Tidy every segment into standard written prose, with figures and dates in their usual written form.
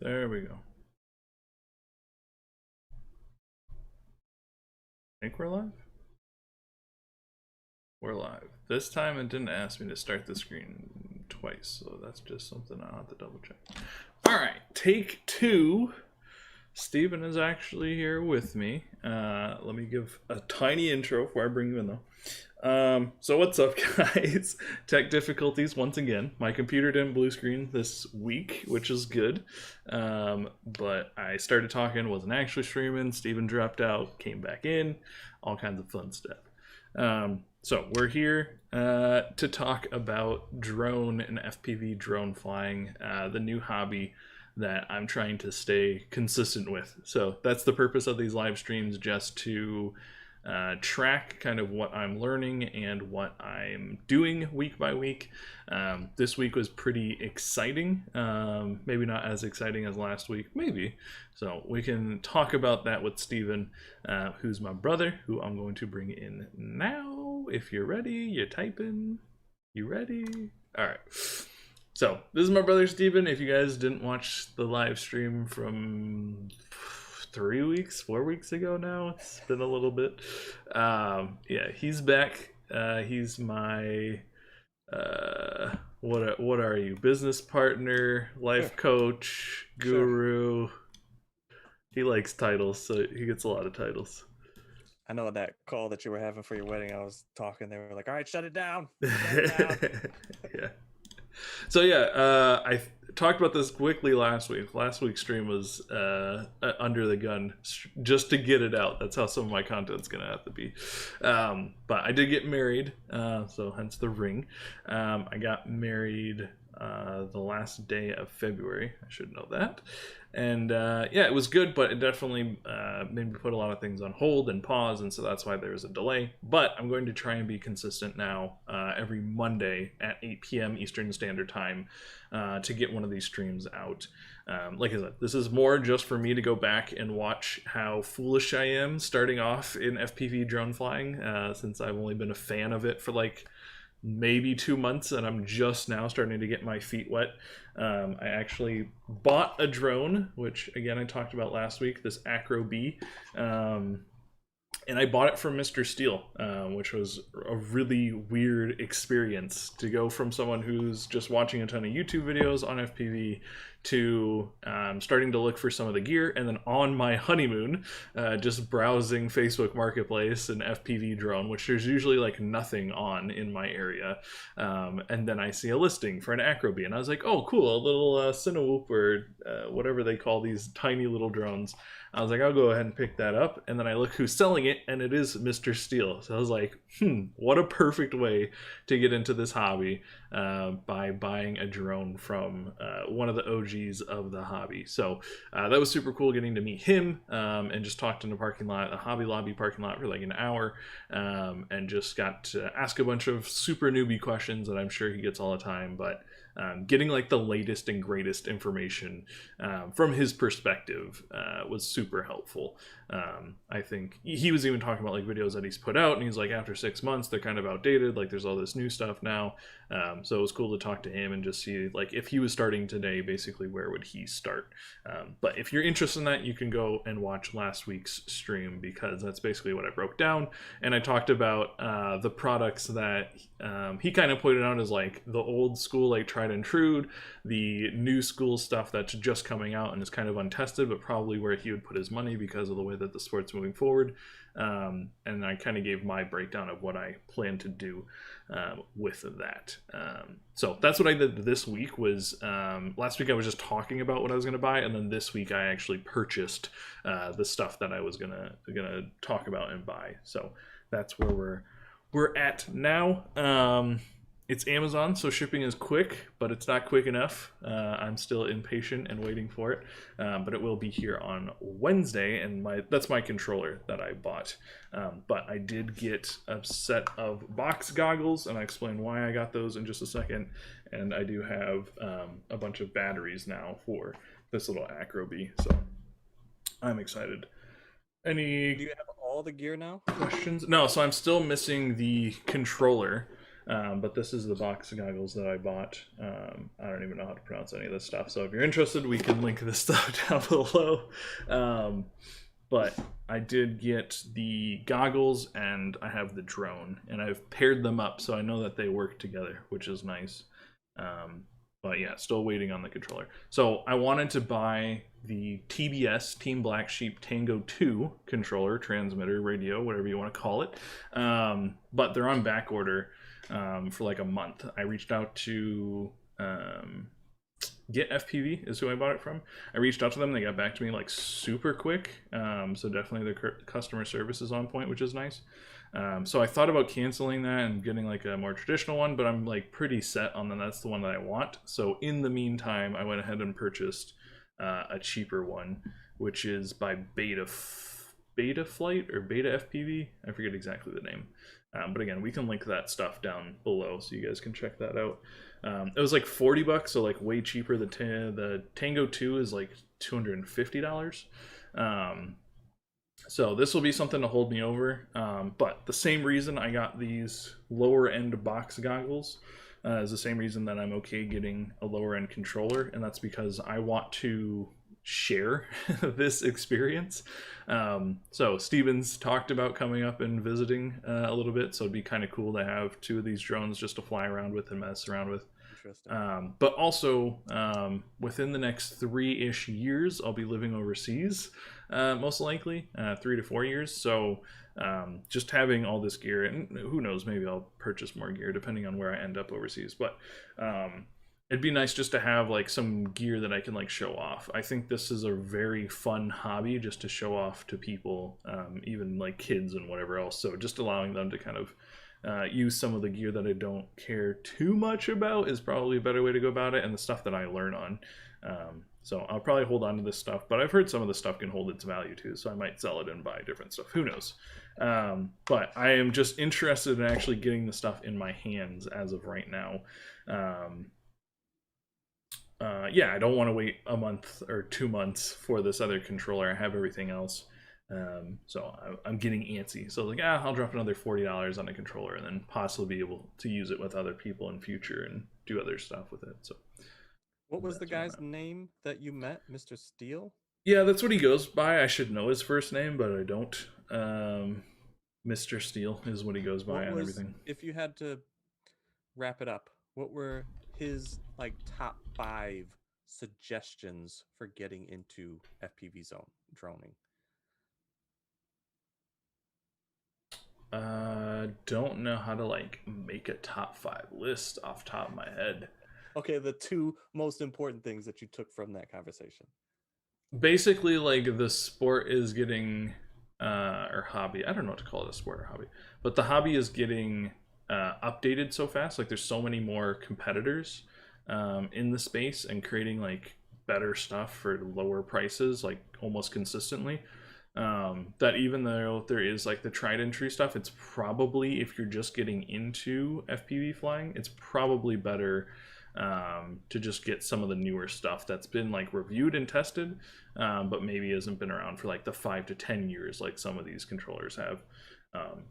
There we go. I think we're live? We're live. This time it didn't ask me to start the screen twice, so that's just something I'll have to double check. Alright, take two. Steven is actually here with me. Let me give a tiny intro before I bring you in though. So what's up guys? Tech difficulties once again. My computer didn't blue screen this week, which is good. But I started talking, wasn't actually streaming, Steven dropped out, came back in, all kinds of fun stuff. So we're here to talk about drone and FPV drone flying, the new hobby that I'm trying to stay consistent with. So that's the purpose of these live streams, just to track kind of what I'm learning and what I'm doing week by week. This week was pretty exciting, maybe not as exciting as last week, maybe. So we can talk about that with Steven, who's my brother, who I'm going to bring in now. If you're ready, you're typing. You ready? All right. So this is my brother Steven. If you guys didn't watch the live stream from 4 weeks ago now, it's been a little bit. Yeah, he's back. He's my what are you? Business partner, life coach, guru. Sure. He likes titles, so he gets a lot of titles. I know that call that you were having for your wedding, I was talking, they were like, all right, shut it down. Shut it down. Yeah. So yeah, I talked about this quickly last week. Last week's stream was under the gun, just to get it out. That's how some of my content's gonna have to be. But I did get married, so hence the ring. I got married the last day of February. I should know that. And yeah, it was good, but it definitely made me put a lot of things on hold and pause, and so that's why there was a delay. But I'm going to try and be consistent now every Monday at 8 p.m. Eastern Standard Time to get one of these streams out. Like I said, this is more just for me to go back and watch how foolish I am starting off in FPV drone flying, since I've only been a fan of it for like maybe 2 months, and I'm just now starting to get my feet wet. I actually bought a drone, which again I talked about last week, this Acro B, and I bought it from Mr. Steele, which was a really weird experience to go from someone who's just watching a ton of YouTube videos on FPV to starting to look for some of the gear, and then on my honeymoon, just browsing Facebook Marketplace and FPV drone, which there's usually like nothing on in my area, and then I see a listing for an Acroby, and I was like, oh cool, a little Cinewhoop or whatever they call these tiny little drones. I was like, I'll go ahead and pick that up, and then I look who's selling it, and it is Mr. Steele. So I was like, what a perfect way to get into this hobby, by buying a drone from one of the OGs of the hobby. So that was super cool getting to meet him, and just talked in the parking lot, a Hobby Lobby parking lot, for like an hour, and just got to ask a bunch of super newbie questions that I'm sure he gets all the time, but getting like the latest and greatest information from his perspective was super helpful. I think he was even talking about like videos that he's put out, and he's like, after 6 months they're kind of outdated, like there's all this new stuff now. So it was cool to talk to him and just see like if he was starting today, basically where would he start. But if you're interested in that, you can go and watch last week's stream, because that's basically what I broke down, and I talked about the products that he kind of pointed out as like the old school, like tried and true, the new school stuff that's just coming out and is kind of untested, but probably where he would put his money because of the way that the sport's moving forward. And I kind of gave my breakdown of what I plan to do with that. So that's what I did this week. Was last week I was just talking about what I was going to buy, and then this week I actually purchased the stuff that I was gonna talk about and buy. So that's where we're at now. It's Amazon, so shipping is quick, but it's not quick enough. I'm still impatient and waiting for it, but it will be here on Wednesday, and that's my controller that I bought. But I did get a set of box goggles, and I'll explain why I got those in just a second. And I do have a bunch of batteries now for this little Acroby, so I'm excited. Do you have all the gear now? Questions? No, so I'm still missing the controller. But this is the box goggles that I bought. I don't even know how to pronounce any of this stuff. So if you're interested, we can link this stuff down below. But I did get the goggles and I have the drone, and I've paired them up so I know that they work together, which is nice. But yeah, still waiting on the controller. So I wanted to buy the TBS, Team Black Sheep Tango 2 controller, transmitter, radio, whatever you want to call it. But they're on back order for like a month. I reached out to Get FPV is who I bought it from. I reached out to them. They got back to me like super quick. So definitely their customer service is on point, which is nice. So I thought about canceling that and getting like a more traditional one, but I'm like pretty set on that. That's the one that I want. So in the meantime, I went ahead and purchased a cheaper one, which is by Beta Flight or Beta FPV. I forget exactly the name. But again, we can link that stuff down below so you guys can check that out. It was like $40, so like way cheaper. The Tango 2 is like $250. So this will be something to hold me over. But the same reason I got these lower end box goggles is the same reason that I'm okay getting a lower end controller, and that's because I want to share this experience. So Steven's talked about coming up and visiting a little bit, so it'd be kind of cool to have two of these drones just to fly around with and mess around with. But also within the next 3-ish years I'll be living overseas, most likely 3 to 4 years. So just having all this gear, and who knows, maybe I'll purchase more gear depending on where I end up overseas, but it'd be nice just to have like some gear that I can like show off. I think this is a very fun hobby just to show off to people, even like kids and whatever else. So just allowing them to kind of use some of the gear that I don't care too much about is probably a better way to go about it, and the stuff that I learn on. So I'll probably hold on to this stuff, but I've heard some of the stuff can hold its value too, so I might sell it and buy different stuff. Who knows? But I am just interested in actually getting the stuff in my hands as of right now. Yeah, I don't want to wait a month or 2 months for this other controller. I have everything else. So I'm getting antsy. So like, I'll drop another $40 on a controller and then possibly be able to use it with other people in future and do other stuff with it. So what was the guy's name that you met, Mr. Steele? Yeah, that's what he goes by. I should know his first name, but I don't. Mr. Steele is what he goes by and everything. If you had to wrap it up, what were his like top 5 suggestions for getting into FPV droning? Don't know how to like make a top 5 list off the top of my head. Okay, the 2 most important things that you took from that conversation. Basically, like the sport is getting, or hobby, I don't know what to call it, a sport or hobby, but the hobby is getting updated so fast. Like there's so many more competitors in the space and creating like better stuff for lower prices, like almost consistently. That even though there is like the tried and true stuff, it's probably, if you're just getting into FPV flying, it's probably better to just get some of the newer stuff that's been like reviewed and tested, but maybe hasn't been around for like the 5 to 10 years like some of these controllers have.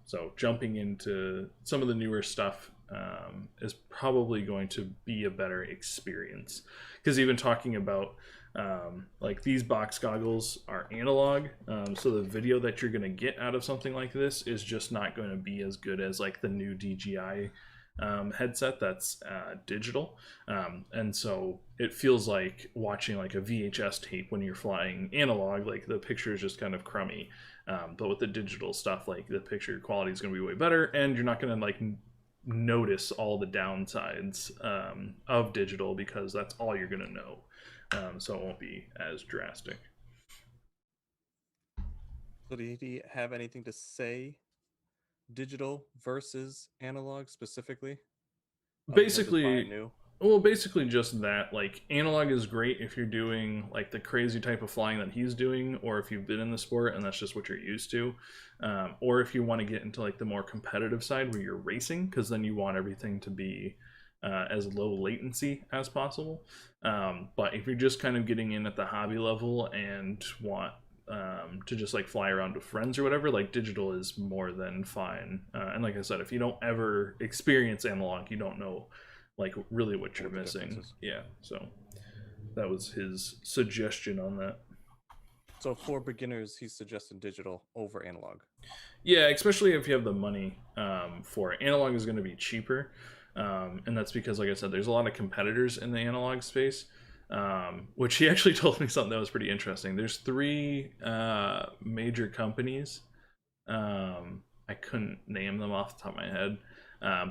So jumping into some of the newer stuff is probably going to be a better experience, because even talking about like these box goggles are analog, so the video that you're going to get out of something like this is just not going to be as good as like the new DJI headset that's digital, and so it feels like watching like a VHS tape when you're flying analog. Like the picture is just kind of crummy, but with the digital stuff, like the picture quality is going to be way better, and you're not going to like notice all the downsides of digital, because that's all you're going to know. So it won't be as drastic. So did he have anything to say, digital versus analog specifically? Basically, well, basically just that, like analog is great if you're doing like the crazy type of flying that he's doing, or if you've been in the sport and that's just what you're used to, or if you want to get into like the more competitive side where you're racing, because then you want everything to be as low latency as possible. But if you're just kind of getting in at the hobby level and want to just like fly around with friends or whatever, like digital is more than fine. And like I said, if you don't ever experience analog, you don't know like really what you're missing. Yeah, so that was his suggestion on that. So for beginners, he's suggesting digital over analog. Yeah, especially if you have the money for it. Analog is going to be cheaper, and that's because, like I said, there's a lot of competitors in the analog space. Which he actually told me something that was pretty interesting. There's 3 major companies. I couldn't name them off the top of my head.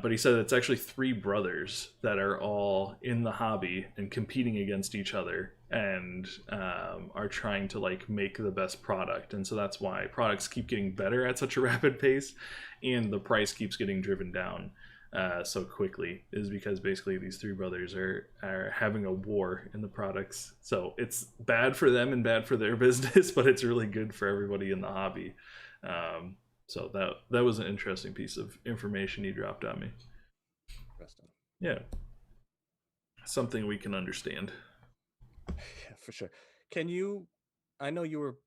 But he said it's actually 3 brothers that are all in the hobby and competing against each other and are trying to like make the best product. And so that's why products keep getting better at such a rapid pace and the price keeps getting driven down so quickly, is because basically these 3 brothers are having a war in the products. So it's bad for them and bad for their business, but it's really good for everybody in the hobby. So that was an interesting piece of information he dropped on me. Interesting. Yeah. Something we can understand. Yeah, for sure. Can you, I know you were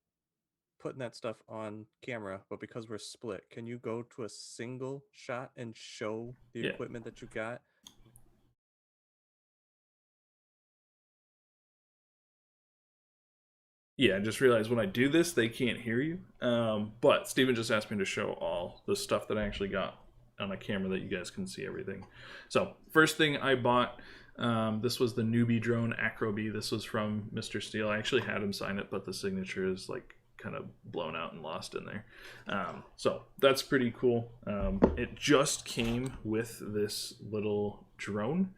putting that stuff on camera, but because we're split, can you go to a single shot and show the equipment that you got? Yeah, I just realized when I do this, they can't hear you. But Steven just asked me to show all the stuff that I actually got on a camera that you guys can see everything. So first thing I bought, this was the Noob drone Acro B. This was from Mr. Steele. I actually had him sign it, but the signature is like kind of blown out and lost in there. So that's pretty cool. It just came with this little drone.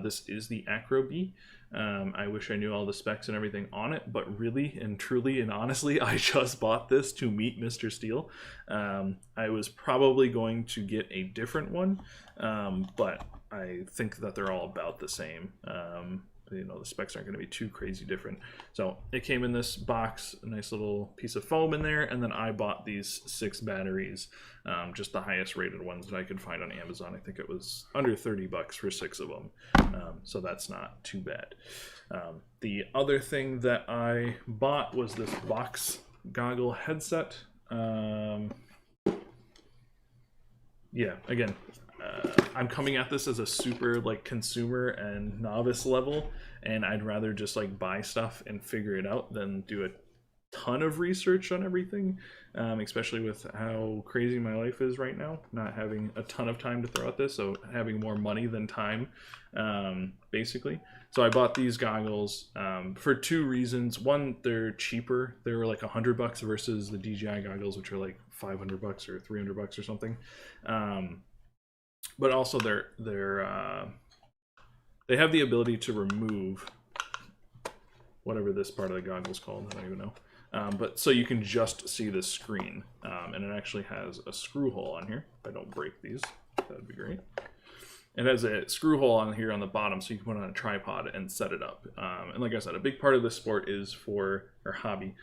This is the Acro B. I wish I knew all the specs and everything on it, but really and truly and honestly, I just bought this to meet Mr. Steele. I was probably going to get a different one, but I think that they're all about the same. You know, the specs aren't going to be too crazy different. So it came in this box, a nice little piece of foam in there, and then I bought these 6 batteries, just the highest rated ones that I could find on Amazon. I think it was under $30 for 6 of them, so that's not too bad. The other thing that I bought was this box goggle headset. Yeah, again, I'm coming at this as a super like consumer and novice level, and I'd rather just like buy stuff and figure it out than do a ton of research on everything, especially with how crazy my life is right now, not having a ton of time to throw at this, so having more money than time, basically. So I bought these goggles for 2 reasons. One, they're cheaper. They were like $100 versus the DJI goggles, which are like $500 or $300 or something. But also they have the ability to remove whatever this part of the goggle is called. I don't even know. But so you can just see the screen, and it actually has a screw hole on here. If I don't break these, that'd be great. It has a screw hole on here on the bottom, so you can put it on a tripod and set it up. And like I said, a big part of this sport is hobby,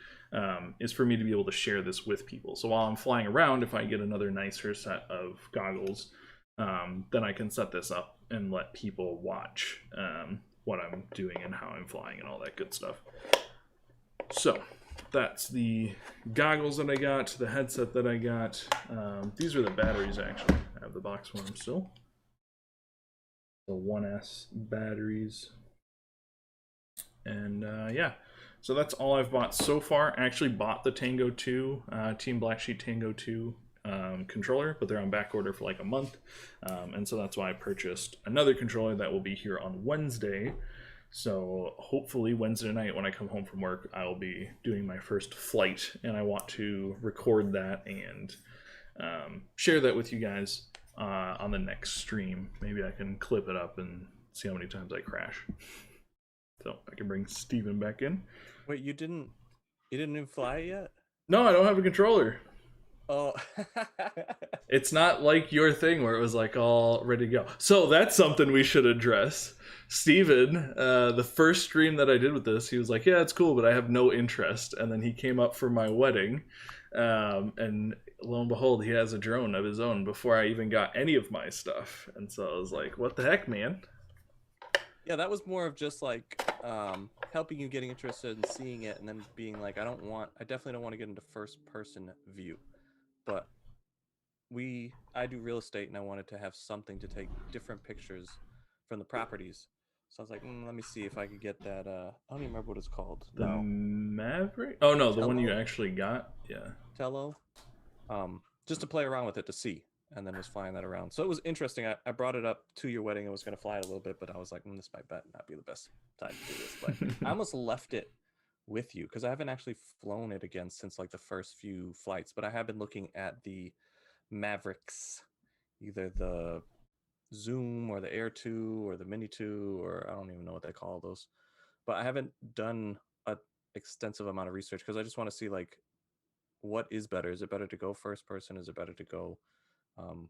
is for me to be able to share this with people. So while I'm flying around, if I get another nicer set of goggles, then I can set this up and let people watch what I'm doing and how I'm flying and all that good stuff. So that's the goggles that I got, the headset that I got. These are the batteries, actually. I have the box for them still. The 1S batteries. And yeah, so that's all I've bought so far. I actually bought the Tango 2, Team Black Sheep Tango 2 controller, but they're on back order for like a month. And so that's why I purchased another controller that will be here on Wednesday. So hopefully Wednesday night when I come home from work, I'll be doing my first flight, and I want to record that and share that with you guys on the next stream. Maybe I can clip it up and see how many times I crash. So I can bring Steven back in. Wait, you didn't even fly it yet? No, I don't have a controller. Oh. It's not like your thing where it was like all ready to go. So that's something we should address. Steven, the first stream that I did with this, he was like, yeah, it's cool, but I have no interest. And then he came up for my wedding, and lo and behold, he has a drone of his own before I even got any of my stuff. And so I was like, what the heck, man? Yeah, that was more of just like helping you getting interested in seeing it and then being like, I definitely don't want to get into first person view, but I do real estate and I wanted to have something to take different pictures from the properties. So I was like, let me see if I could get that. I don't even remember what it's called The now. Maverick? Oh no, the one you Tello? actually got. Yeah. Tello? Just to play around with it to see, and then was flying that around. So it was interesting. I brought it up to your wedding. I was going to fly it a little bit, but I was like, this might not be the best time to do this. But I almost left it with you because I haven't actually flown it again since like the first few flights. But I have been looking at the Mavericks, either the Zoom or the Air 2 or the Mini 2, or I don't even know what they call those. But I haven't done a extensive amount of research because I just want to see like what is better. Is it better to go first person? Is it better to go um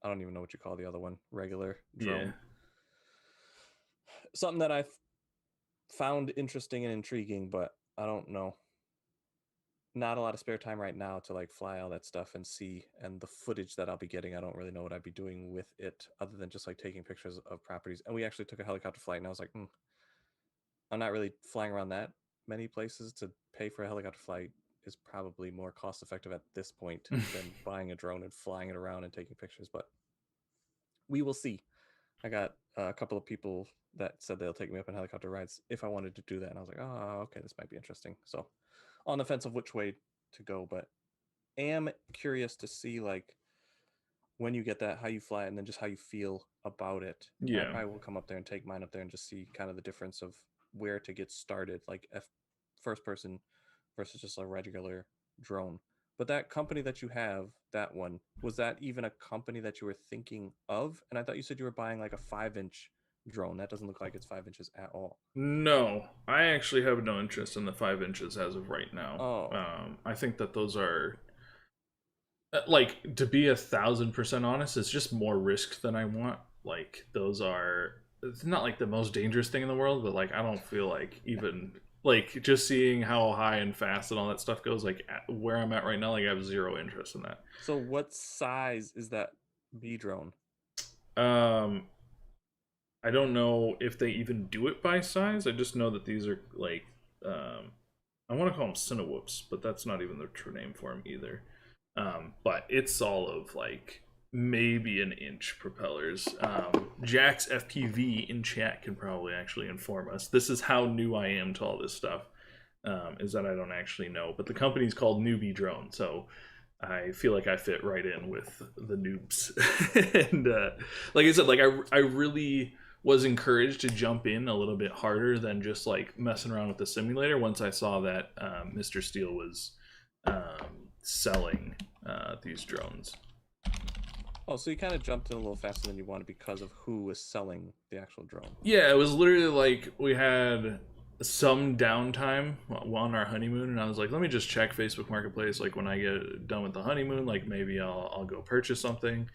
I don't even know what you call the other one, regular Yeah. drone? Something that I've found interesting and intriguing, but I don't know. Not a lot of spare time right now to like fly all that stuff and see, and the footage that I'll be getting, I don't really know what I'd be doing with it other than just like taking pictures of properties. And we actually took a helicopter flight and I was like, I'm not really flying around that many places. To pay for a helicopter flight is probably more cost effective at this point than buying a drone and flying it around and taking pictures, but we will see. I got a couple of people that said they'll take me up on helicopter rides if I wanted to do that. And I was like, oh, okay, this might be interesting. So on the fence of which way to go, but am curious to see like when you get that, how you fly it, and then just how you feel about it. And I Yeah. probably will come up there and take mine up there and just see kind of the difference of where to get started, like first person versus just a regular drone. But that company that you have, that one, was that even a company that you were thinking of? And I thought you said you were buying like a 5-inch drone. That doesn't look like it's 5 inches at all. No, I actually have no interest in the 5 inches as of right now. Oh, I think that those are like, to be 1,000% honest, it's just more risk than I want. Like those are, it's not like the most dangerous thing in the world, but like I don't feel like even like just seeing how high and fast and all that stuff goes, like where I'm at right now, like I have zero interest in that. so what size is that B drone? Um, I don't know if they even do it by size. I just know that these are like, I want to call them Cinewhoops, but that's not even the true name for them either. But it's all of like maybe an inch propellers. Jack's FPV in chat can probably actually inform us. This is how new I am to all this stuff. Is that I don't actually know, but the company's called Newbie Drone, so I feel like I fit right in with the noobs. And like I said, like I really was encouraged to jump in a little bit harder than just like messing around with the simulator once I saw that Mr. Steele was selling these drones. Oh, so you kind of jumped in a little faster than you wanted because of who was selling the actual drone. Yeah, it was literally like we had some downtime on our honeymoon, and I was like, let me just check Facebook Marketplace. Like when I get done with the honeymoon, like maybe I'll go purchase something.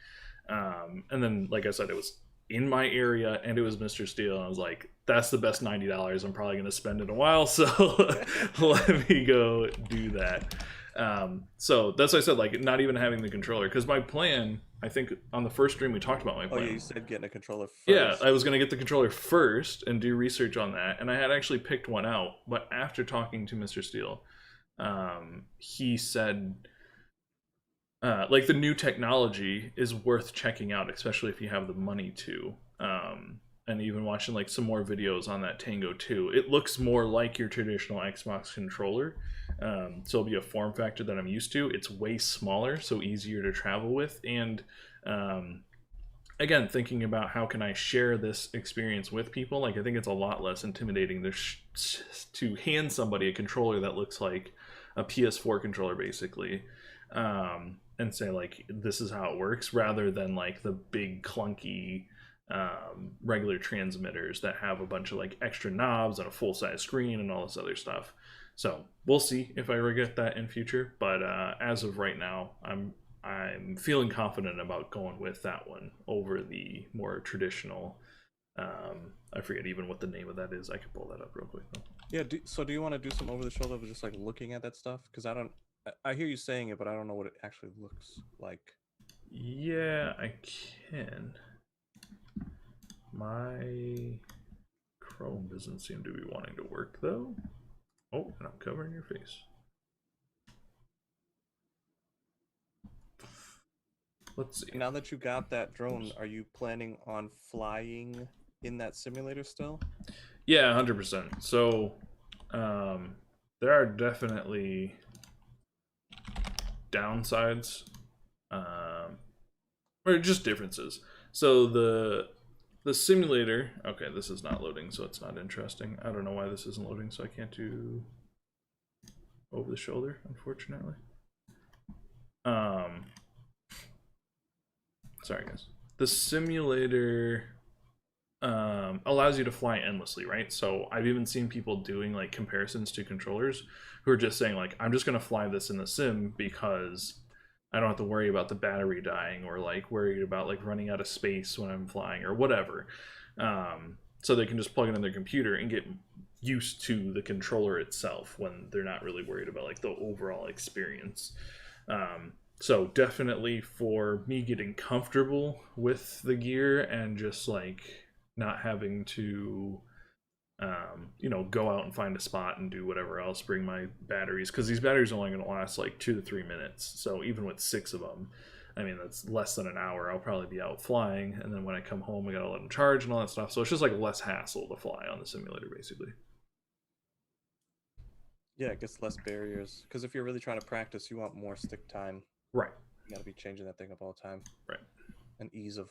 And then, like I said, it was in my area, and it was Mr. Steele. And I was like, that's the best $90 I'm probably gonna spend in a while. So let me go do that. So that's why I said like not even having the controller, because my plan, I think on the first stream we talked about my plan. Oh, yeah, you said getting a controller first. Yeah, I was going to get the controller first and do research on that, and I had actually picked one out. But after talking to Mr. Steele, he said, like the new technology is worth checking out, especially if you have the money to. And even watching like some more videos on that Tango 2, it looks more like your traditional Xbox controller. So it'll be a form factor that I'm used to. It's way smaller, so easier to travel with, and again, thinking about how can I share this experience with people, like I think it's a lot less intimidating to hand somebody a controller that looks like a PS4 controller basically, and say like this is how it works, rather than like the big clunky regular transmitters that have a bunch of like extra knobs and a full-size screen and all this other stuff. So we'll see if I ever get that in future, but as of right now, I'm feeling confident about going with that one over the more traditional. I forget even what the name of that is. I can pull that up real quick though. Yeah. So do you want to do some over the shoulder of just like looking at that stuff? Because I hear you saying it, but I don't know what it actually looks like. Yeah, I can. My Chrome doesn't seem to be wanting to work though. Oh, and I'm covering your face. Let's see. Now that you got that drone, are you planning on flying in that simulator still? Yeah, 100%. So, there are definitely downsides, or just differences. So the simulator. Okay, this is not loading, so it's not interesting. I don't know why this isn't loading, so I can't do over the shoulder, unfortunately. Sorry guys. The simulator allows you to fly endlessly, right? So I've even seen people doing like comparisons to controllers who are just saying like, I'm just gonna fly this in the sim because I don't have to worry about the battery dying or like worried about like running out of space when I'm flying or whatever. So they can just plug it in their computer and get used to the controller itself when they're not really worried about like the overall experience. So definitely for me getting comfortable with the gear and just like not having to go out and find a spot and do whatever else, bring my batteries, because these batteries are only going to last like 2 to 3 minutes. So even with 6 of them, I mean, that's less than an hour. I'll probably be out flying, and then when I come home, I gotta let them charge and all that stuff. So it's just like less hassle to fly on the simulator, basically. Yeah, it gets less barriers. Because if you're really trying to practice, you want more stick time. Right. You gotta be changing that thing up all the time. Right. And ease of.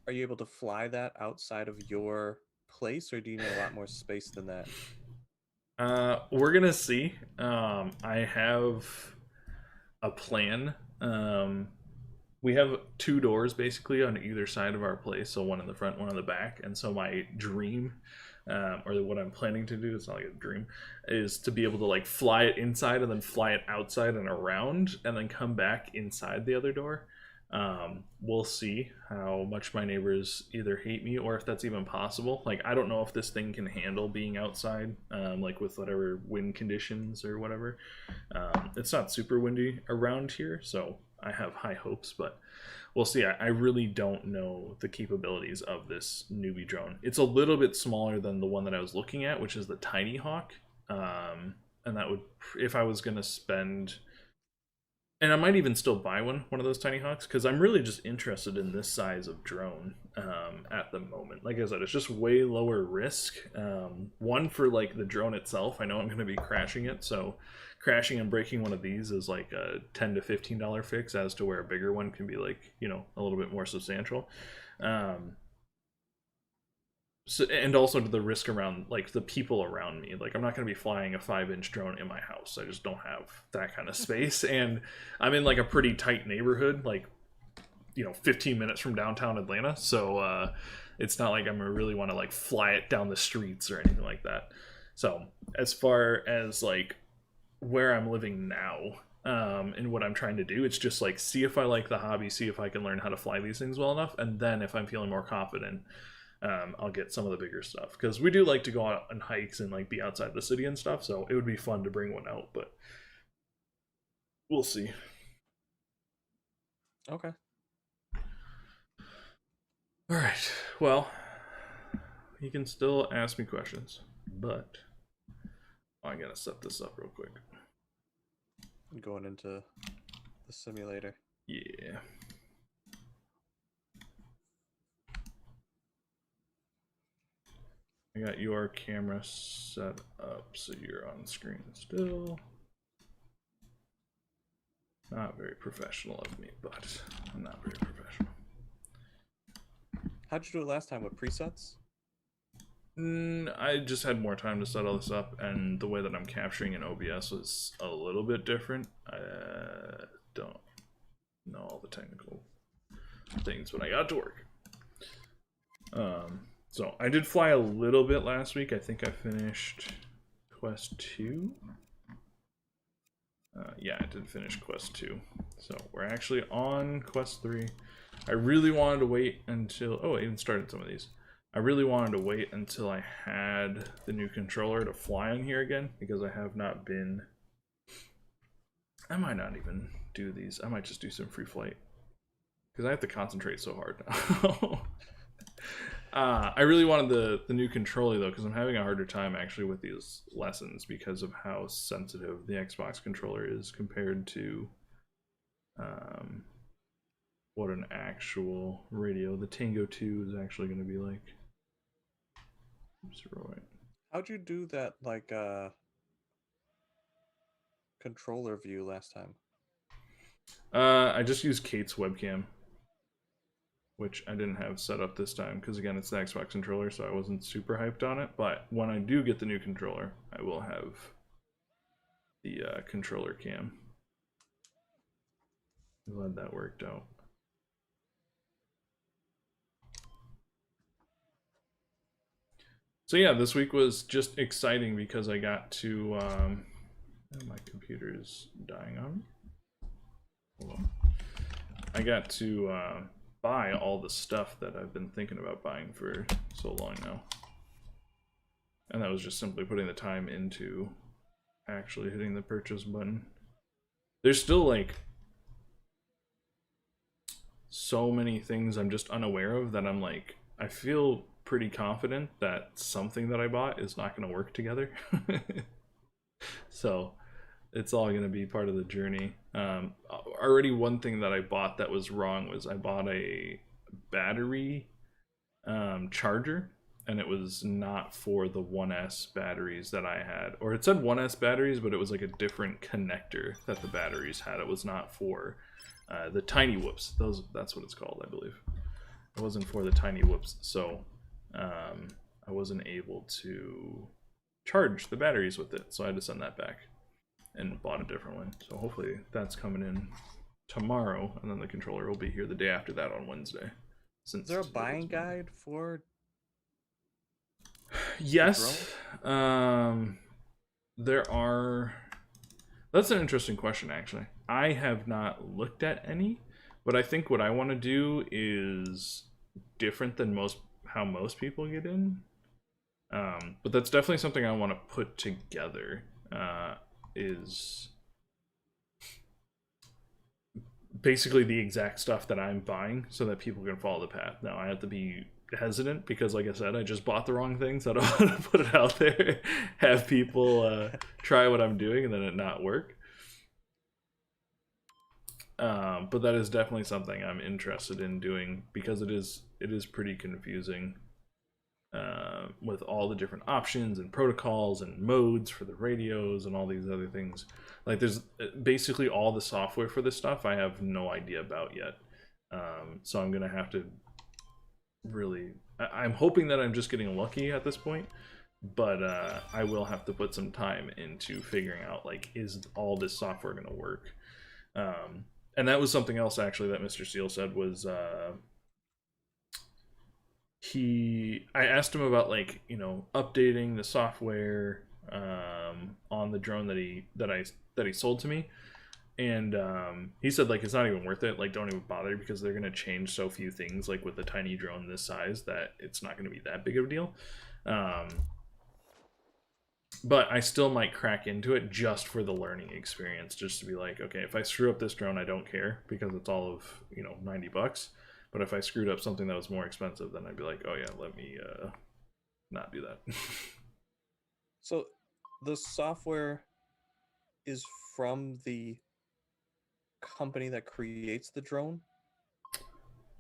Are you able to fly that outside of your place, or do you need a lot more space than that? We're gonna see. I have a plan. We have 2 doors basically on either side of our place, so one in the front, one on the back. And so my dream, or what I'm planning to do, it's not like a dream, is to be able to like fly it inside and then fly it outside and around, and then come back inside the other door. We'll see how much my neighbors either hate me or if that's even possible. Like, I don't know if this thing can handle being outside, like with whatever wind conditions or whatever. It's not super windy around here, so I have high hopes, but we'll see. I really don't know the capabilities of this newbie drone. It's a little bit smaller than the one that I was looking at, which is the Tiny Hawk. And that would, if I was going to spend, and I might even still buy one of those Tiny Hawks, because I'm really just interested in this size of drone at the moment. Like I said, it's just way lower risk. One, for like the drone itself, I know I'm going to be crashing it, so crashing and breaking one of these is like a $10 to $15 fix, as to where a bigger one can be like, a little bit more substantial. So, and also to the risk around like the people around me. Like, I'm not going to be flying a 5-inch drone in my house. I just don't have that kind of space. And I'm in like a pretty tight neighborhood, like 15 minutes from downtown Atlanta. So it's not like I'm gonna really want to like fly it down the streets or anything like that. So as far as like where I'm living now, and what I'm trying to do, it's just like see if I like the hobby, see if I can learn how to fly these things well enough, and then if I'm feeling more confident, I'll get some of the bigger stuff, because we do like to go out on hikes and like be outside the city and stuff, so it would be fun to bring one out, but we'll see. Okay. All right, well, you can still ask me questions, but I gotta set this up real quick. I'm going into the simulator. Yeah. I got your camera set up so you're on screen still. Not very professional of me, but I'm not very professional. How'd you do it last time, with presets? I just had more time to set all this up, and the way that I'm capturing in OBS was a little bit different. I don't know all the technical things, but I got to work. So I did fly a little bit last week. I think I finished Quest 2. Yeah, I did finish Quest 2. So we're actually on Quest 3. I really wanted to wait until... Oh, I even started some of these. I really wanted to wait until I had the new controller to fly on here again, because I have not been... I might not even do these. I might just do some free flight, because I have to concentrate so hard now. I really wanted the new controller though, because I'm having a harder time actually with these lessons because of how sensitive the Xbox controller is compared to what an actual radio, the Tango 2, is actually going to be like. Right. How'd you do that, like, controller view last time? I just used Kate's webcam, which I didn't have set up this time because again it's the Xbox controller, so I wasn't super hyped on it. But when I do get the new controller, I will have the controller cam. I'm glad that worked out. So yeah, this week was just exciting because I got to my computer is dying on me. Hold on. I got to buy all the stuff that I've been thinking about buying for so long now. And that was just simply putting the time into actually hitting the purchase button. There's still like so many things I'm just unaware of that I'm like, I feel pretty confident that something that I bought is not going to work together. So it's all going to be part of the journey. Already one thing that I bought that was wrong was I bought a battery charger, and it was not for the 1S batteries that I had. Or it said 1S batteries, but it was like a different connector that the batteries had. It was not for the tiny whoops. That's what it's called, I believe. It wasn't for the tiny whoops, so I wasn't able to charge the batteries with it, so I had to send that back and bought a different one. So hopefully that's coming in tomorrow, and then the controller will be here the day after that on Wednesday. Is there a buying guide for? Yes, there are. That's an interesting question, actually. I have not looked at any, but I think what I want to do is different than how most people get in. But that's definitely something I want to put together. Is basically the exact stuff that I'm buying so that people can follow the path. Now I have to be hesitant because, like I said, I just bought the wrong thing, so I don't want to put it out there, have people try what I'm doing and then it not work. But that is definitely something I'm interested in doing because it is pretty confusing with all the different options and protocols and modes for the radios and all these other things. Like there's basically all the software for this stuff I have no idea about yet. So I'm gonna have to really, I'm hoping that I'm just getting lucky at this point, but I will have to put some time into figuring out, like, is all this software gonna work? And that was something else actually that Mr. Steele said was I asked him about, like, you know, updating the software on the drone that he sold to me, and he said, like, it's not even worth it, like, don't even bother because they're gonna change so few things, like with a tiny drone this size, that it's not gonna be that big of a deal. But I still might crack into it just for the learning experience, just to be like, okay, if I screw up this drone, I don't care because it's all of, you know, $90. But if I screwed up something that was more expensive, then I'd be like, oh yeah, let me not do that. So the software is from the company that creates the drone?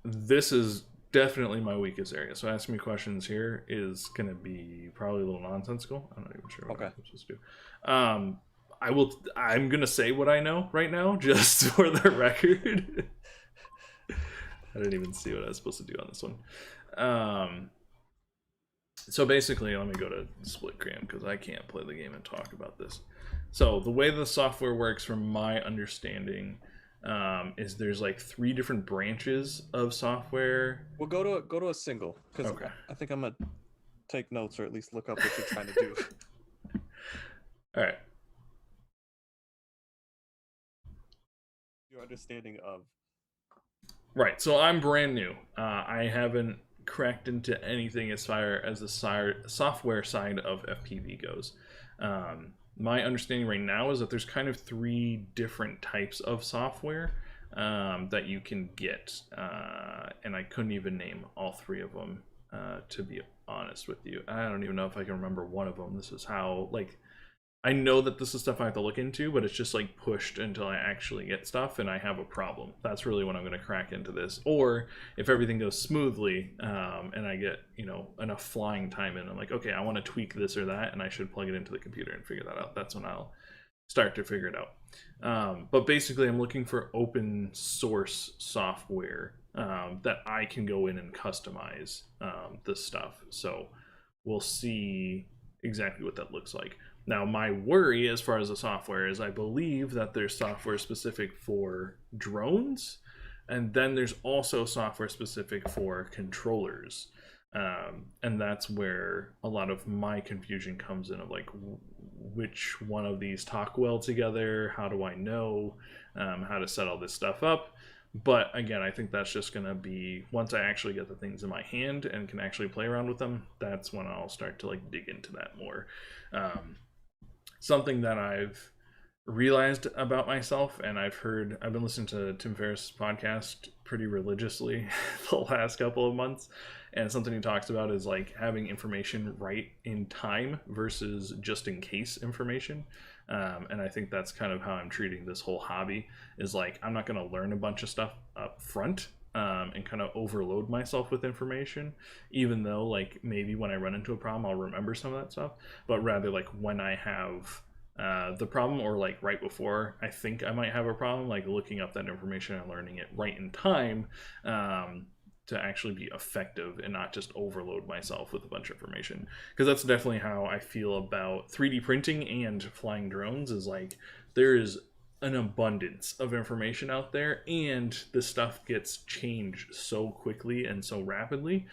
This is definitely my weakest area. So asking me questions here is going to be probably a little nonsensical. I'm not even sure what I'm supposed to do. I'm going to say what I know right now, just for the record. I didn't even see what I was supposed to do on this one. So basically, let me go to split cam because I can't play the game and talk about this. So the way the software works, from my understanding, is there's like 3 different branches of software. Well, go to a single, because okay. I think I'm gonna take notes or at least look up what you're trying to do. All right. Your understanding of. Right. So I'm brand new. I haven't cracked into anything as far as the software side of FPV goes. My understanding right now is that there's kind of 3 different types of software that you can get, and I couldn't even name all 3 of them. to be honest with you. I don't even know if I can remember one of them. This is how, like, I know that this is stuff I have to look into, but it's just like pushed until I actually get stuff and I have a problem. That's really when I'm going to crack into this. Or if everything goes smoothly and I get, you know, enough flying time in, I'm like, okay, I want to tweak this or that, and I should plug it into the computer and figure that out. That's when I'll start to figure it out. But basically, I'm looking for open source software that I can go in and customize this stuff. So we'll see exactly what that looks like. Now, my worry as far as the software is I believe that there's software specific for drones, and then there's also software specific for controllers. And that's where a lot of my confusion comes in of like which one of these talk well together, how do I know how to set all this stuff up. But again, I think that's just going to be once I actually get the things in my hand and can actually play around with them, that's when I'll start to like dig into that more. Something that I've realized about myself, and I've been listening to Tim Ferriss' podcast pretty religiously the last couple of months, and something he talks about is like having information right in time versus just in case information. And I think that's kind of how I'm treating this whole hobby, is like I'm not going to learn a bunch of stuff up front and kind of overload myself with information, even though like maybe when I run into a problem I'll remember some of that stuff, but rather like when I have the problem, or like right before I think I might have a problem, like looking up that information and learning it right in time to actually be effective and not just overload myself with a bunch of information. Because that's definitely how I feel about 3D printing and flying drones, is like there is an abundance of information out there, and this stuff gets changed so quickly and so rapidly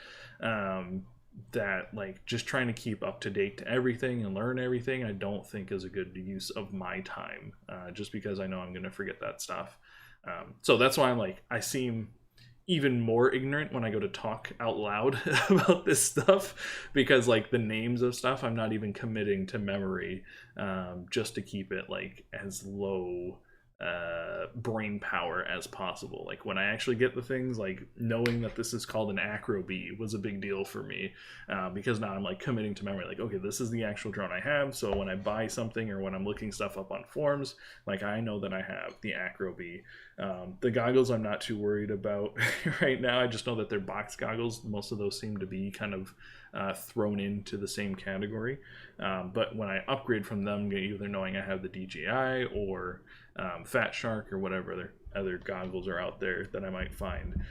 that like just trying to keep up to date to everything and learn everything, I don't think is a good use of my time, just because I know I'm going to forget that stuff. So that's why I'm like, I seem even more ignorant when I go to talk out loud about this stuff, because like the names of stuff I'm not even committing to memory, just to keep it like as low brain power as possible. Like when I actually get the things, like knowing that this is called an acro bee was a big deal for me, because now I'm like committing to memory, like okay, this is the actual drone I have, so when I buy something or when I'm looking stuff up on forums, like I know that I have the acro bee. The goggles I'm not too worried about right now. I just know that they're box goggles. Most of those seem to be kind of thrown into the same category. But when I upgrade from them, either knowing I have the DJI or Fat Shark or whatever other goggles are out there that I might find,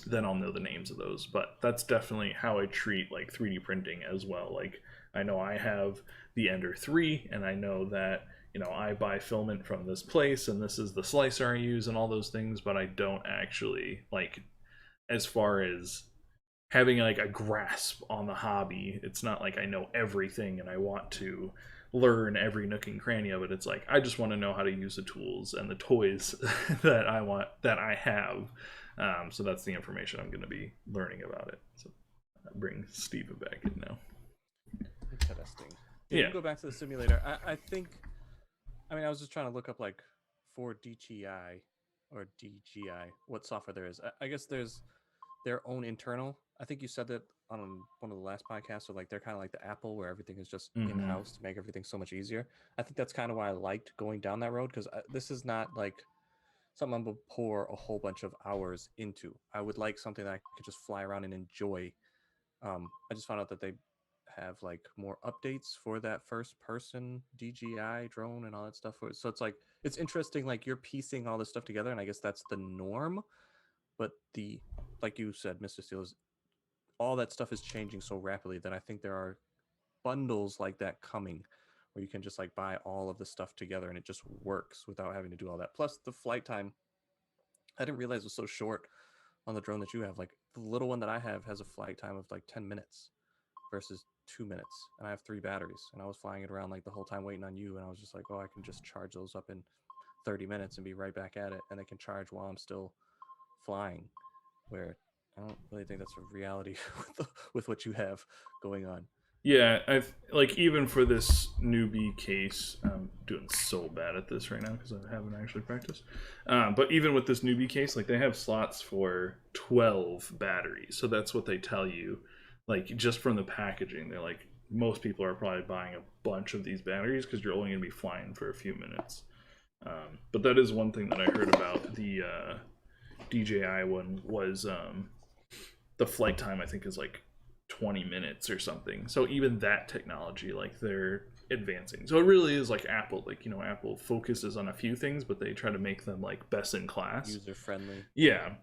then I'll know the names of those. But that's definitely how I treat like 3D printing as well. Like I know I have the Ender 3, and I know that, you know, I buy filament from this place and this is the slicer I use and all those things, but I don't actually like, as far as having like a grasp on the hobby, it's not like I know everything and I want to learn every nook and cranny of it. It's like I just want to know how to use the tools and the toys that I have. So that's the information I'm going to be learning about it. So I bring Steven back in now. Interesting. Yeah. You can go back to the simulator. I think, I mean, I was just trying to look up like for DJI or DJI what software there is. I guess there's their own internal. I think you said that on one of the last podcasts. So like they're kind of like the Apple, where everything is just in Mm-hmm. house to make everything so much easier. I think that's kind of why I liked going down that road, because this is not like something I'm gonna pour a whole bunch of hours into. I would like something that I could just fly around and enjoy. I just found out that they have like more updates for that first person DJI drone and all that stuff. So it's like it's interesting. Like you're piecing all this stuff together, and I guess that's the norm. But the like you said, Mr. Steele, is all that stuff is changing so rapidly that I think there are bundles like that coming where you can just like buy all of the stuff together and it just works without having to do all that. Plus the flight time, I didn't realize was so short on the drone that you have. Like the little one that I have has a flight time of like 10 minutes versus 2 minutes. And I have 3 batteries. And I was flying it around like the whole time waiting on you. And I was just like, oh, I can just charge those up in 30 minutes and be right back at it. And they can charge while I'm still flying. Where I don't really think that's a reality with what you have going on. Yeah, I've like even for this newbie case, I'm doing so bad at this right now because I haven't actually practiced. But even with this newbie case, like they have slots for 12 batteries, so that's what they tell you. Like just from the packaging, they're like most people are probably buying a bunch of these batteries because you're only going to be flying for a few minutes. But that is one thing that I heard about the DJI one was the flight time I think is like 20 minutes or something. So even that technology, like they're advancing. So it really is like Apple. Like, you know, Apple focuses on a few things, but they try to make them like best in class. User friendly. Yeah.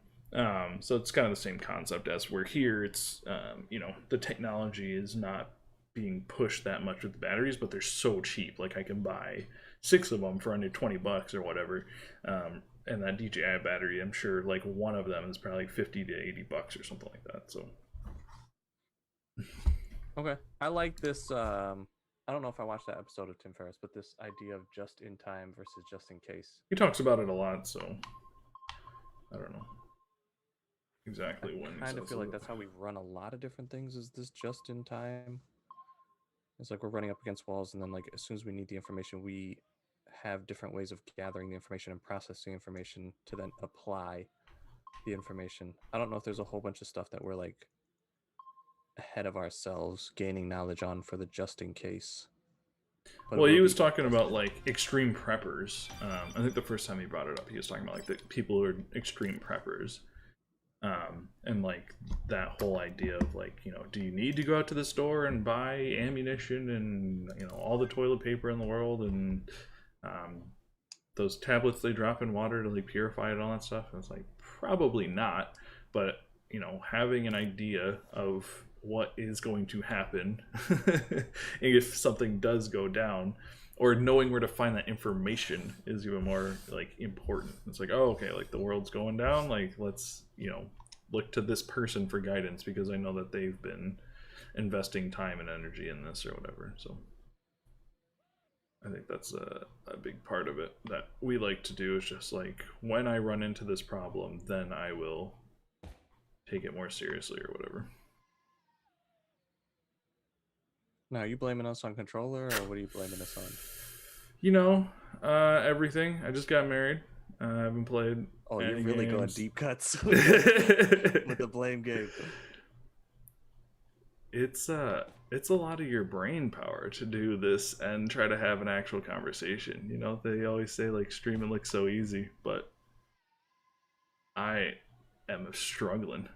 So it's kind of the same concept as we're here. It's, you know, the technology is not being pushed that much with the batteries, but they're so cheap. Like I can buy 6 of them for under $20 or whatever. And that DJI battery, I'm sure like one of them is probably 50 to $80 or something like that. So Okay. I like this. I don't know if I watched that episode of Tim Ferriss, but this idea of just in time versus just in case. he talks about it a lot, so I don't know exactly when. I kind of feel like that's how we run a lot of different things. Is this just in time? It's like we're running up against walls, and then like as soon as we need the information, we have different ways of gathering the information and processing information to then apply the information. I don't know if there's a whole bunch of stuff that we're like ahead of ourselves gaining knowledge on for the just in case. But well, he was talking about like extreme preppers. I think the first time he brought it up, he was talking about like the people who are extreme preppers. And like that whole idea of like, you know, do you need to go out to the store and buy ammunition and, you know, all the toilet paper in the world and those tablets they drop in water to like purify it and all that stuff? And it's like, probably not. But, you know, having an idea of what is going to happen if something does go down, or knowing where to find that information is even more like important. It's like, oh, okay, like the world's going down, like let's, you know, look to this person for guidance because I know that they've been investing time and energy in this or whatever. So I think that's a big part of it that we like to do, is just like when I run into this problem, then I will take it more seriously or whatever. Now, are you blaming us on controller, or what are you blaming us on? You know, everything. I just got married. I haven't played. Oh, you're really going deep cuts with the blame game. It's a lot of your brain power to do this and try to have an actual conversation. You know, they always say like streaming looks so easy, but I am struggling.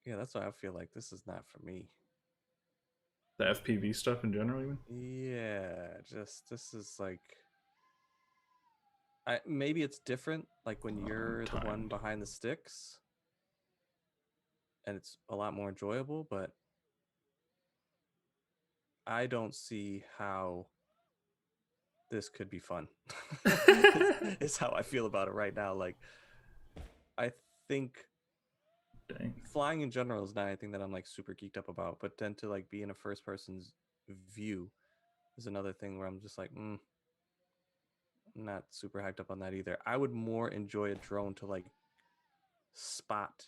Yeah, that's why I feel like this is not for me. The FPV stuff in general, even? Yeah, just this is like, maybe it's different like when you're the one behind the sticks and it's a lot more enjoyable, but I don't see how this could be fun. Is how I feel about it right now. Like, I think flying in general is not anything that I'm like super geeked up about, but then to like be in a first person's view is another thing where I'm just like, not super hyped up on that either. I would more enjoy a drone to like spot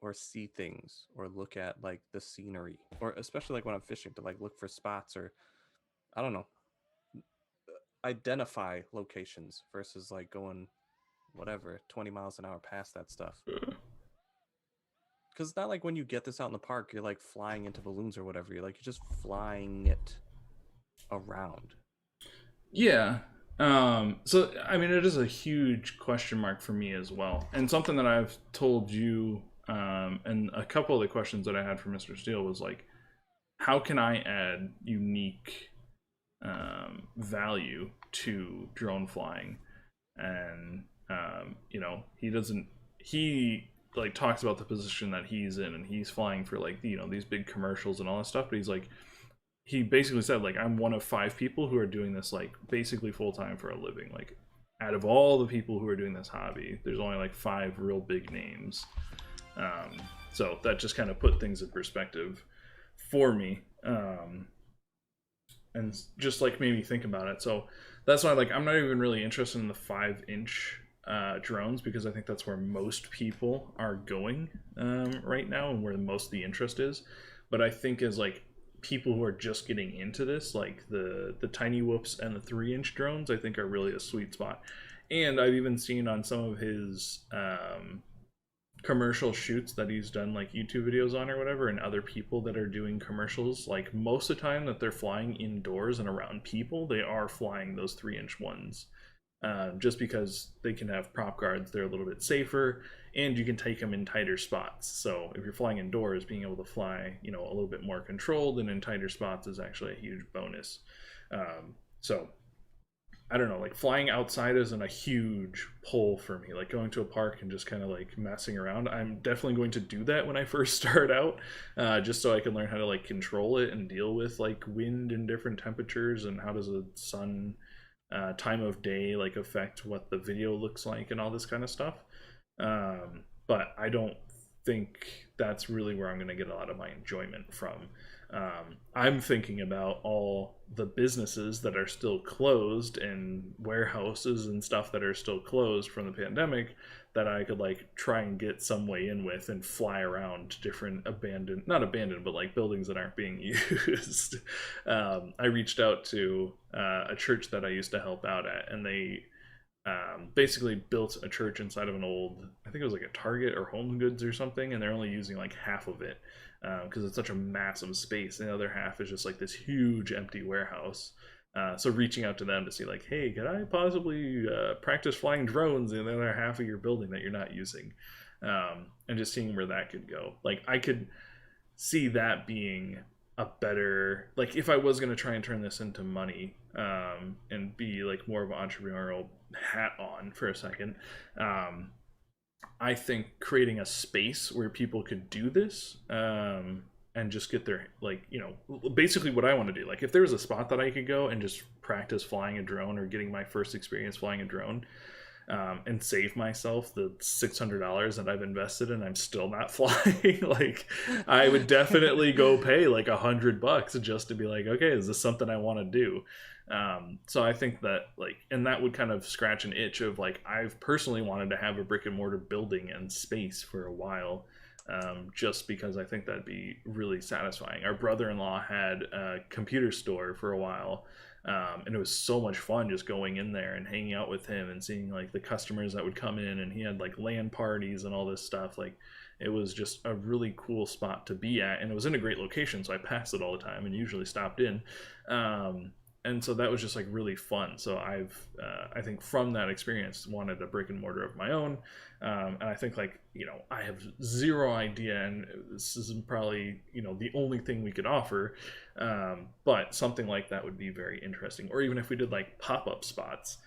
or see things or look at like the scenery, or especially like when I'm fishing, to like look for spots, or I don't know, identify locations versus like going whatever 20 miles an hour past that stuff. Because it's not like when you get this out in the park, you're like flying into balloons or whatever. You're just flying it around. Yeah. So I mean, it is a huge question mark for me as well, and something that I've told you, and a couple of the questions that I had for Mr. Steele was like, how can I add unique value to drone flying? And you know, he like talks about the position that he's in, and he's flying for like, you know, these big commercials and all that stuff, but he's like, he basically said like, I'm one of 5 people who are doing this like basically full time for a living. Like out of all the people who are doing this hobby, there's only like 5 real big names. So that just kind of put things in perspective for me, and just like made me think about it. So that's why like I'm not even really interested in the 5-inch drones, because I think that's where most people are going right now and where most of the interest is. But I think as like people who are just getting into this, like the tiny whoops and the 3-inch drones, I think are really a sweet spot. And I've even seen on some of his commercial shoots that he's done like YouTube videos on or whatever, and other people that are doing commercials, like most of the time that they're flying indoors and around people, they are flying those 3-inch ones. Just because they can have prop guards, they're a little bit safer, and you can take them in tighter spots. So if you're flying indoors, being able to fly, a little bit more controlled and in tighter spots is actually a huge bonus. So I don't know, like flying outside isn't a huge pull for me. Like going to a park and just kind of like messing around. I'm definitely going to do that when I first start out, just so I can learn how to like control it and deal with like wind and different temperatures and how does a sun time of day like affect what the video looks like and all this kind of stuff. But I don't think that's really where I'm going to get a lot of my enjoyment from. I'm thinking about all the businesses that are still closed and warehouses and stuff that are still closed from the pandemic that I could like try and get some way in with and fly around different not abandoned, but like buildings that aren't being used. I reached out to a church that I used to help out at, and they basically built a church inside of an old, I think it was like a Target or Home Goods or something, and they're only using like half of it because it's such a massive space. And the other half is just like this huge empty warehouse. So reaching out to them to see like, hey, could I possibly practice flying drones in the other half of your building that you're not using, and just seeing where that could go. Like I could see that being a better, like if I was going to try and turn this into money and be like more of an entrepreneurial hat on for a second, I think creating a space where people could do this and just get their like basically what I want to do, like if there was a spot that I could go and just practice flying a drone or getting my first experience flying a drone, and save myself the $600 that I've invested and I'm still not flying. Like I would definitely go pay like $100 just to be like, okay, is this something I want to do? So I think that like, and that would kind of scratch an itch of like, I've personally wanted to have a brick and mortar building and space for a while. Just because I think that'd be really satisfying. Our brother-in-law had a computer store for a while, and it was so much fun just going in there and hanging out with him and seeing like the customers that would come in, and he had like LAN parties and all this stuff. Like it was just a really cool spot to be at, and it was in a great location, so I passed it all the time and usually stopped in. And so that was just like really fun. So I think from that experience wanted a brick and mortar of my own. And I think like I have zero idea, and this is probably the only thing we could offer, but something like that would be very interesting. Or even if we did like pop-up spots,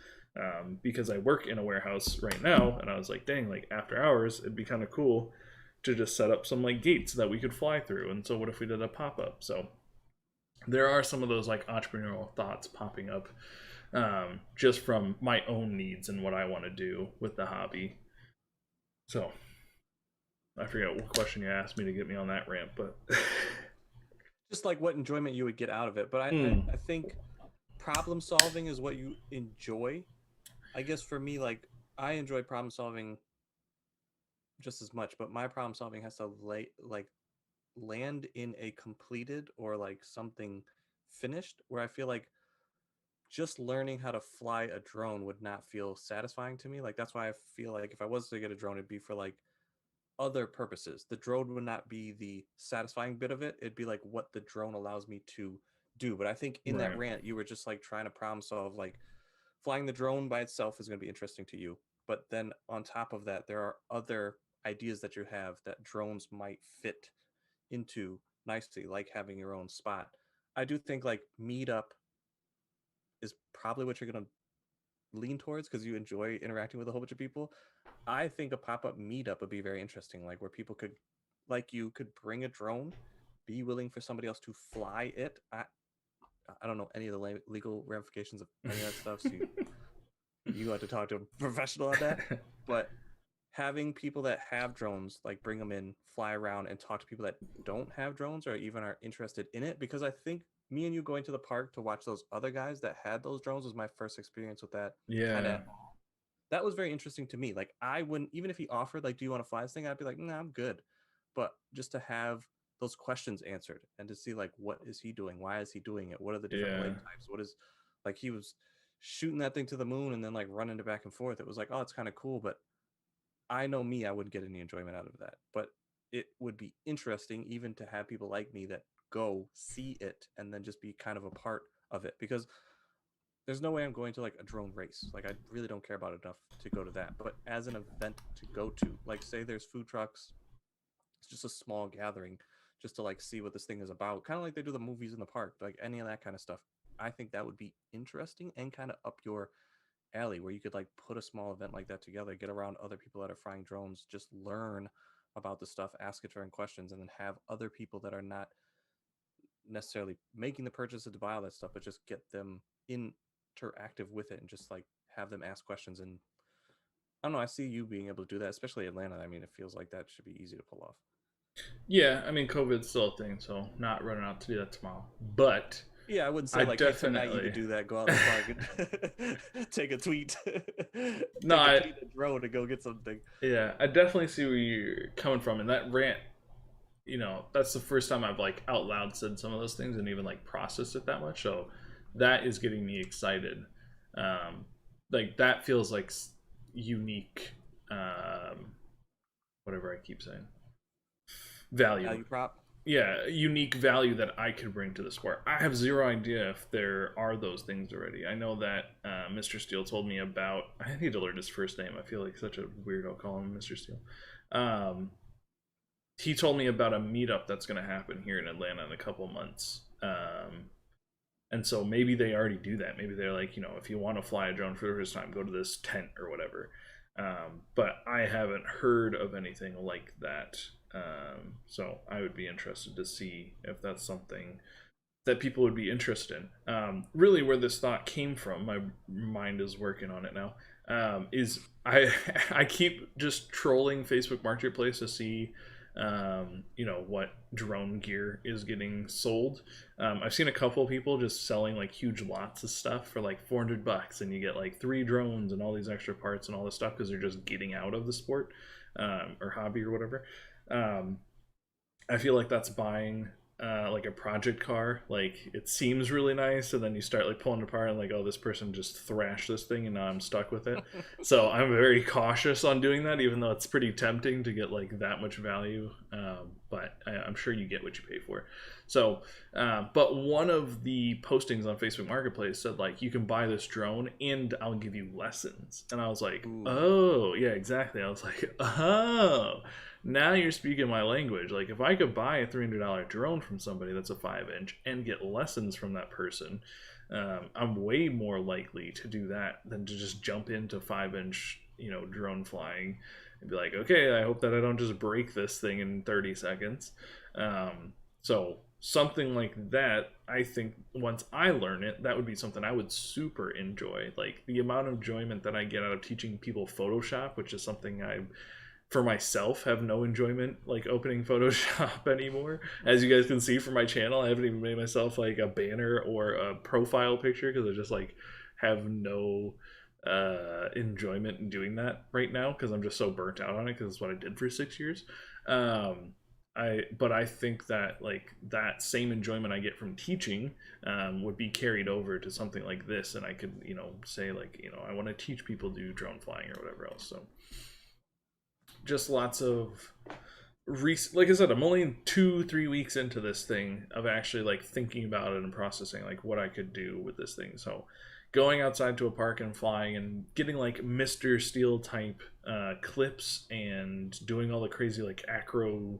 because I work in a warehouse right now, and I was like, dang, like after hours it'd be kind of cool to just set up some like gates that we could fly through. And so what if we did a pop-up? So there are some of those like entrepreneurial thoughts popping up, just from my own needs and what I want to do with the hobby. So I forget what question you asked me to get me on that rant, but just like what enjoyment you would get out of it. But I think problem solving is what you enjoy. I guess for me, like I enjoy problem solving just as much, but my problem solving has to land in a completed or like something finished, where I feel like just learning how to fly a drone would not feel satisfying to me. Like that's why I feel like if I was to get a drone, it'd be for like other purposes. The drone would not be the satisfying bit of it. It'd be like what the drone allows me to do. But I think in that right. rant, you were just like trying to problem solve, like flying the drone by itself is going to be interesting to you. But then on top of that, there are other ideas that you have that drones might fit into nicely, like having your own spot. I do think like meetup is probably what you're going to lean towards because you enjoy interacting with a whole bunch of people. I think a pop-up meetup would be very interesting, like where people could, like you could bring a drone, be willing for somebody else to fly it. I don't know any of the legal ramifications of any of that stuff, so you have to talk to a professional on that. But having people that have drones, like bring them in, fly around, and talk to people that don't have drones or even are interested in it, because I think me and you going to the park to watch those other guys that had those drones was my first experience with that. Kind Yeah. of, that was very interesting to me. Like I wouldn't, even if he offered like, do you want to fly this thing, I'd be like, nah, I'm good. But just to have those questions answered, and to see like what is he doing, why is he doing it, what are the different Yeah. blade types, what is, like, he was shooting that thing to the moon and then like running it back and forth. It was like, oh, it's kind of cool, but I know me, I wouldn't get any enjoyment out of that. But it would be interesting even to have people like me that go see it and then just be kind of a part of it, because there's no way I'm going to like a drone race. Like, I really don't care about it enough to go to that. But as an event to go to, like, say there's food trucks, it's just a small gathering just to like see what this thing is about, kind of like they do the movies in the park, like any of that kind of stuff. I think that would be interesting and kind of up your alley, where you could like put a small event like that together, get around other people that are flying drones, just learn about the stuff, ask certain questions, and then have other people that are not necessarily making the purchase to buy all that stuff, but just get them interactive with it and just like have them ask questions. And I don't know, I see you being able to do that, especially Atlanta. I mean, it feels like that should be easy to pull off. Yeah, I mean, COVID's still a thing, so not running out to do that tomorrow. But Yeah, I wouldn't say I like, hey, tonight you could definitely do that. Go out in the park and take a tweet, no, take a I tweet and drone to go get something. yeah, I definitely see where you're coming from, and that rant. That's the first time I've like out loud said some of those things and even like processed it that much. So that is getting me excited. Um, like that feels like unique. Whatever I keep saying, value. Value prop. Yeah, unique value that I could bring to the sport. I have zero idea if there are those things already. I know that Mr. Steele told me about. I need to learn his first name. I feel like such a weirdo calling him Mr. Steele. Um, he told me about a meetup that's going to happen here in Atlanta in a couple months. And so maybe they already do that. Maybe they're like, if you want to fly a drone for the first time, go to this tent or whatever. But I haven't heard of anything like that. So I would be interested to see if that's something that people would be interested in. Really, where this thought came from, my mind is working on it now. Is I keep just trolling Facebook Marketplace to see what drone gear is getting sold. I've seen a couple of people just selling like huge lots of stuff for like $400, and you get like 3 drones and all these extra parts and all this stuff because they're just getting out of the sport or hobby or whatever. I feel like that's buying like a project car. Like, it seems really nice, and then you start like pulling it apart and like, oh, this person just thrashed this thing and now I'm stuck with it. So I'm very cautious on doing that, even though it's pretty tempting to get like that much value. But I'm sure you get what you pay for. So but one of the postings on Facebook Marketplace said like, you can buy this drone and I'll give you lessons. And I was like, Ooh. oh yeah, exactly. I was like, oh, now you're speaking my language. Like, if I could buy a $300 drone from somebody that's a 5-inch and get lessons from that person, I'm way more likely to do that than to just jump into 5-inch drone flying and be like, okay, I hope that I don't just break this thing in 30 seconds. So something like that, I think once I learn it, that would be something I would super enjoy. Like, the amount of enjoyment that I get out of teaching people Photoshop, which is something I, for myself, have no enjoyment like opening Photoshop anymore. As you guys can see from my channel, I haven't even made myself like a banner or a profile picture because I just like have no enjoyment in doing that right now because I'm just so burnt out on it because it's what I did for 6 years. I think that like that same enjoyment I get from teaching would be carried over to something like this, and I could say like I want to teach people to do drone flying or whatever else. So just lots of like I said, I'm only 2-3 weeks into this thing of actually like thinking about it and processing like what I could do with this thing. So going outside to a park and flying and getting like Mr. Steele type clips and doing all the crazy like acro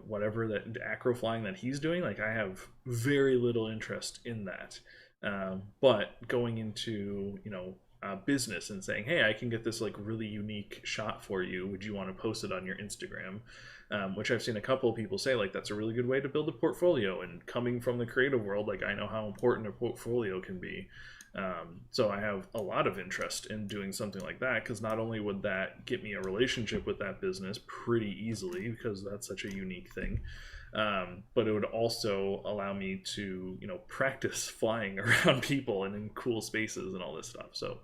whatever that acro flying that he's doing, like I have very little interest in that. But going into business and saying, hey, I can get this like really unique shot for you, would you want to post it on your Instagram? Which I've seen a couple of people say like that's a really good way to build a portfolio, and coming from the creative world, like I know how important a portfolio can be. So I have a lot of interest in doing something like that, because not only would that get me a relationship with that business pretty easily because that's such a unique thing, but it would also allow me to practice flying around people and in cool spaces and all this stuff. So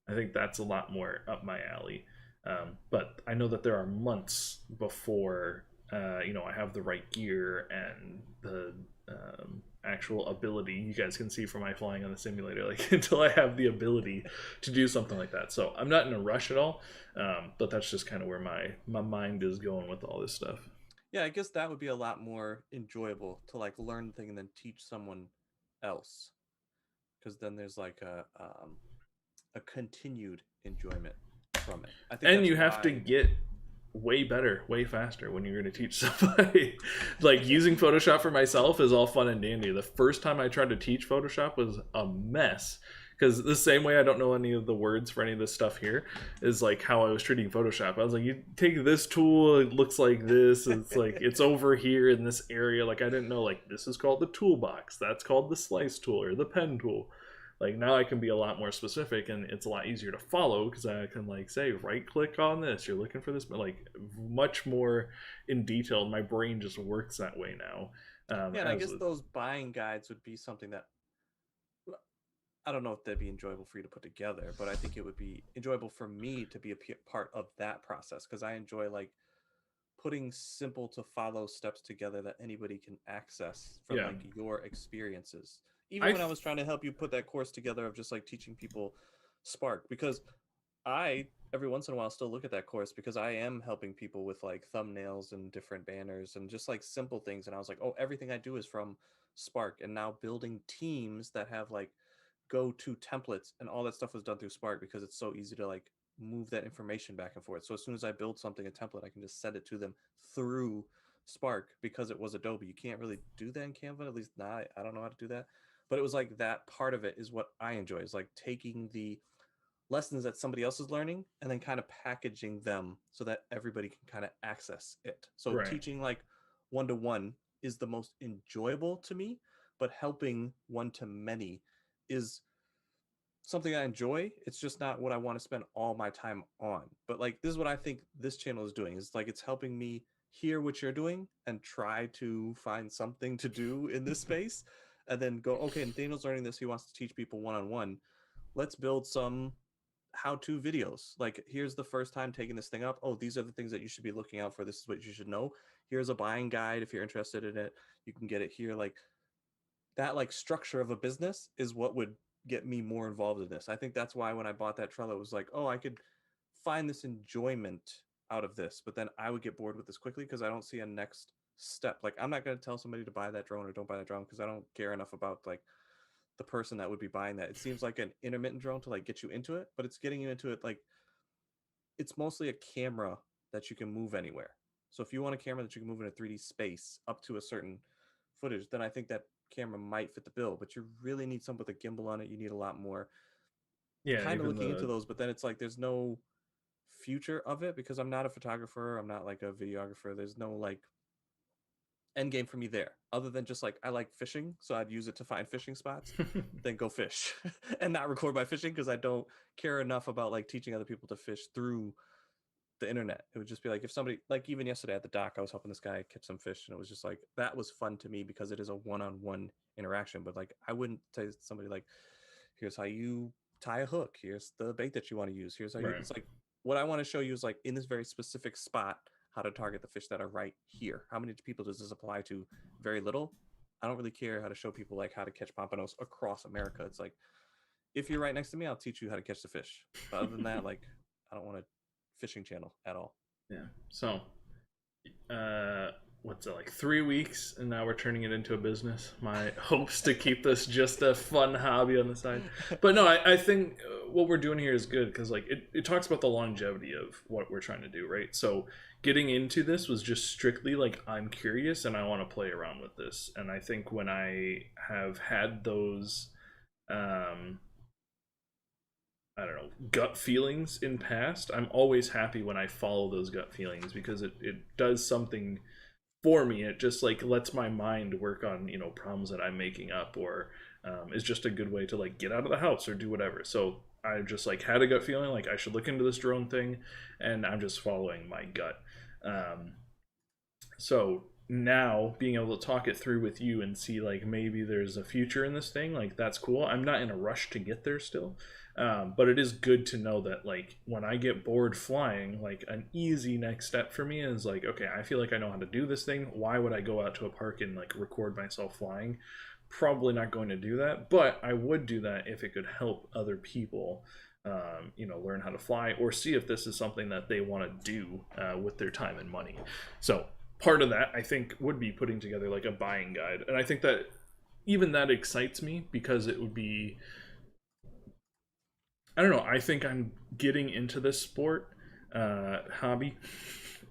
I think that's a lot more up my alley. But I know that there are months before I have the right gear and the actual ability. You guys can see from my flying on the simulator, like until I have the ability to do something like that. So I'm not in a rush at all, but that's just kind of where my mind is going with all this stuff. Yeah, I guess that would be a lot more enjoyable to like learn the thing and then teach someone else, because then there's like a continued enjoyment from it. I think And that's you have to why. get way better, way faster when you're going to teach somebody. Like using Photoshop for myself is all fun and dandy. The first time I tried to teach Photoshop was a mess. Because the same way I don't know any of the words for any of this stuff here is like how I was treating Photoshop. I was like, you take this tool, it looks like this, it's like it's over here in this area. Like I didn't know like this is called the toolbox, that's called the slice tool or the pen tool. Like now I can be a lot more specific and it's a lot easier to follow because I can like say right click on this, you're looking for this, but like much more in detail. My brain just works that way now. Yeah, and I guess With, those buying guides would be something that I don't know if that'd be enjoyable for you to put together, but I think it would be enjoyable for me to be a part of that process because I enjoy like putting simple to follow steps together that anybody can access from yeah, like your experiences. Even I when I was trying to help you put that course together of just like teaching people Spark, because I every once in a while still look at that course because I am helping people with like thumbnails and different banners and just like simple things. And I was like, oh, everything I do is from Spark. And now building teams that have like go to templates and all that stuff was done through Spark because it's so easy to like move that information back and forth. So as soon as I build something, a template, I can just send it to them through Spark because it was Adobe. You can't really do that in Canva, at least not. I don't know how to do that. But it was like that part of it is what I enjoy, is like taking the lessons that somebody else is learning and then kind of packaging them so that everybody can kind of access it. So right. teaching like one to one is the most enjoyable to me, but helping one to many is something I enjoy. It's just not what I want to spend all my time on. But like this is what I think this channel is doing. Is like it's helping me hear what you're doing and try to find something to do in this space and then go, okay, Nathaniel's learning this. He wants to teach people one on one. Let's build some how-to videos. Like here's the first time taking this thing up. Oh, these are the things that you should be looking out for. This is what you should know. Here's a buying guide if you're interested in it. You can get it here. Like that like structure of a business is what would get me more involved in this. I think that's why when I bought that Trello, it was like, oh, I could find this enjoyment out of this, but then I would get bored with this quickly because I don't see a next step. Like I'm not going to tell somebody to buy that drone or don't buy that drone because I don't care enough about like the person that would be buying that. It seems like an intermittent drone to like get you into it, but it's getting you into it like it's mostly a camera that you can move anywhere. So if you want a camera that you can move in a 3D space up to a certain footage, then I think that camera might fit the bill. But you really need something with a gimbal on it. You need a lot more. Yeah, Kind of even looking into the those, but then it's like there's no future of it because I'm not a photographer. I'm not like a videographer. There's no like end game for me there other than just like I like fishing, so I'd use it to find fishing spots, then go fish and not record my fishing because I don't care enough about like teaching other people to fish through the internet. It would just be like if somebody like even yesterday at the dock, I was helping this guy catch some fish, and it was just like that was fun to me because it is a one-on-one interaction. But like I wouldn't tell somebody like, here's how you tie a hook, here's the bait that you want to use, here's how you. right. It's like what I want to show you is like in this very specific spot how to target the fish that are right here. How many people does this apply to? Very little. I don't really care how to show people like how to catch pompanos across America. It's like if you're right next to me, I'll teach you how to catch the fish. But other than that, like I don't want a fishing channel at all. Yeah. So uh what's it, like 3 weeks and now we're turning it into a business. My hopes to keep this just a fun hobby on the side, but no, I think what we're doing here is good because like it talks about the longevity of what we're trying to do, right? So getting into this was just strictly like I'm curious and I want to play around with this, and I think when I have had those um I don't know, gut feelings in past, I'm always happy when I follow those gut feelings because it does something for me. It just like lets my mind work on, problems that I'm making up, or is just a good way to like get out of the house or do whatever. So I just like had a gut feeling like I should look into this drone thing, and I'm just following my gut. Um, so now being able to talk it through with you and see like maybe there's a future in this thing, like that's cool. I'm not in a rush to get there still, but it is good to know that like when I get bored flying, like an easy next step for me is like, okay, I feel like I know how to do this thing. Why would I go out to a park and like record myself flying? Probably not going to do that, but I would do that if it could help other people learn how to fly, or see if this is something that they want to do with their time and money. So part of that I think would be putting together like a buying guide, and I think that even that excites me because it would be, I don't know, I think I'm getting into this sport hobby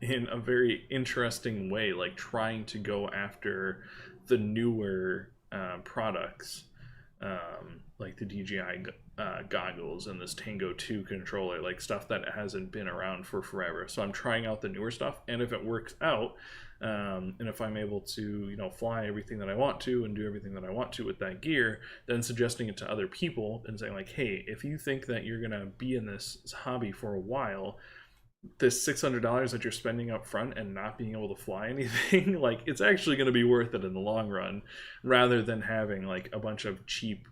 in a very interesting way, like trying to go after the newer products, like the DJI goggles and this Tango 2 controller, like stuff that hasn't been around for forever. So I'm trying out the newer stuff, and if it works out, and if I'm able to, fly everything that I want to and do everything that I want to with that gear, then suggesting it to other people and saying like, hey, if you think that you're gonna be in this hobby for a while, this $600 that you're spending up front and not being able to fly anything, like it's actually going to be worth it in the long run, rather than having like a bunch of cheap,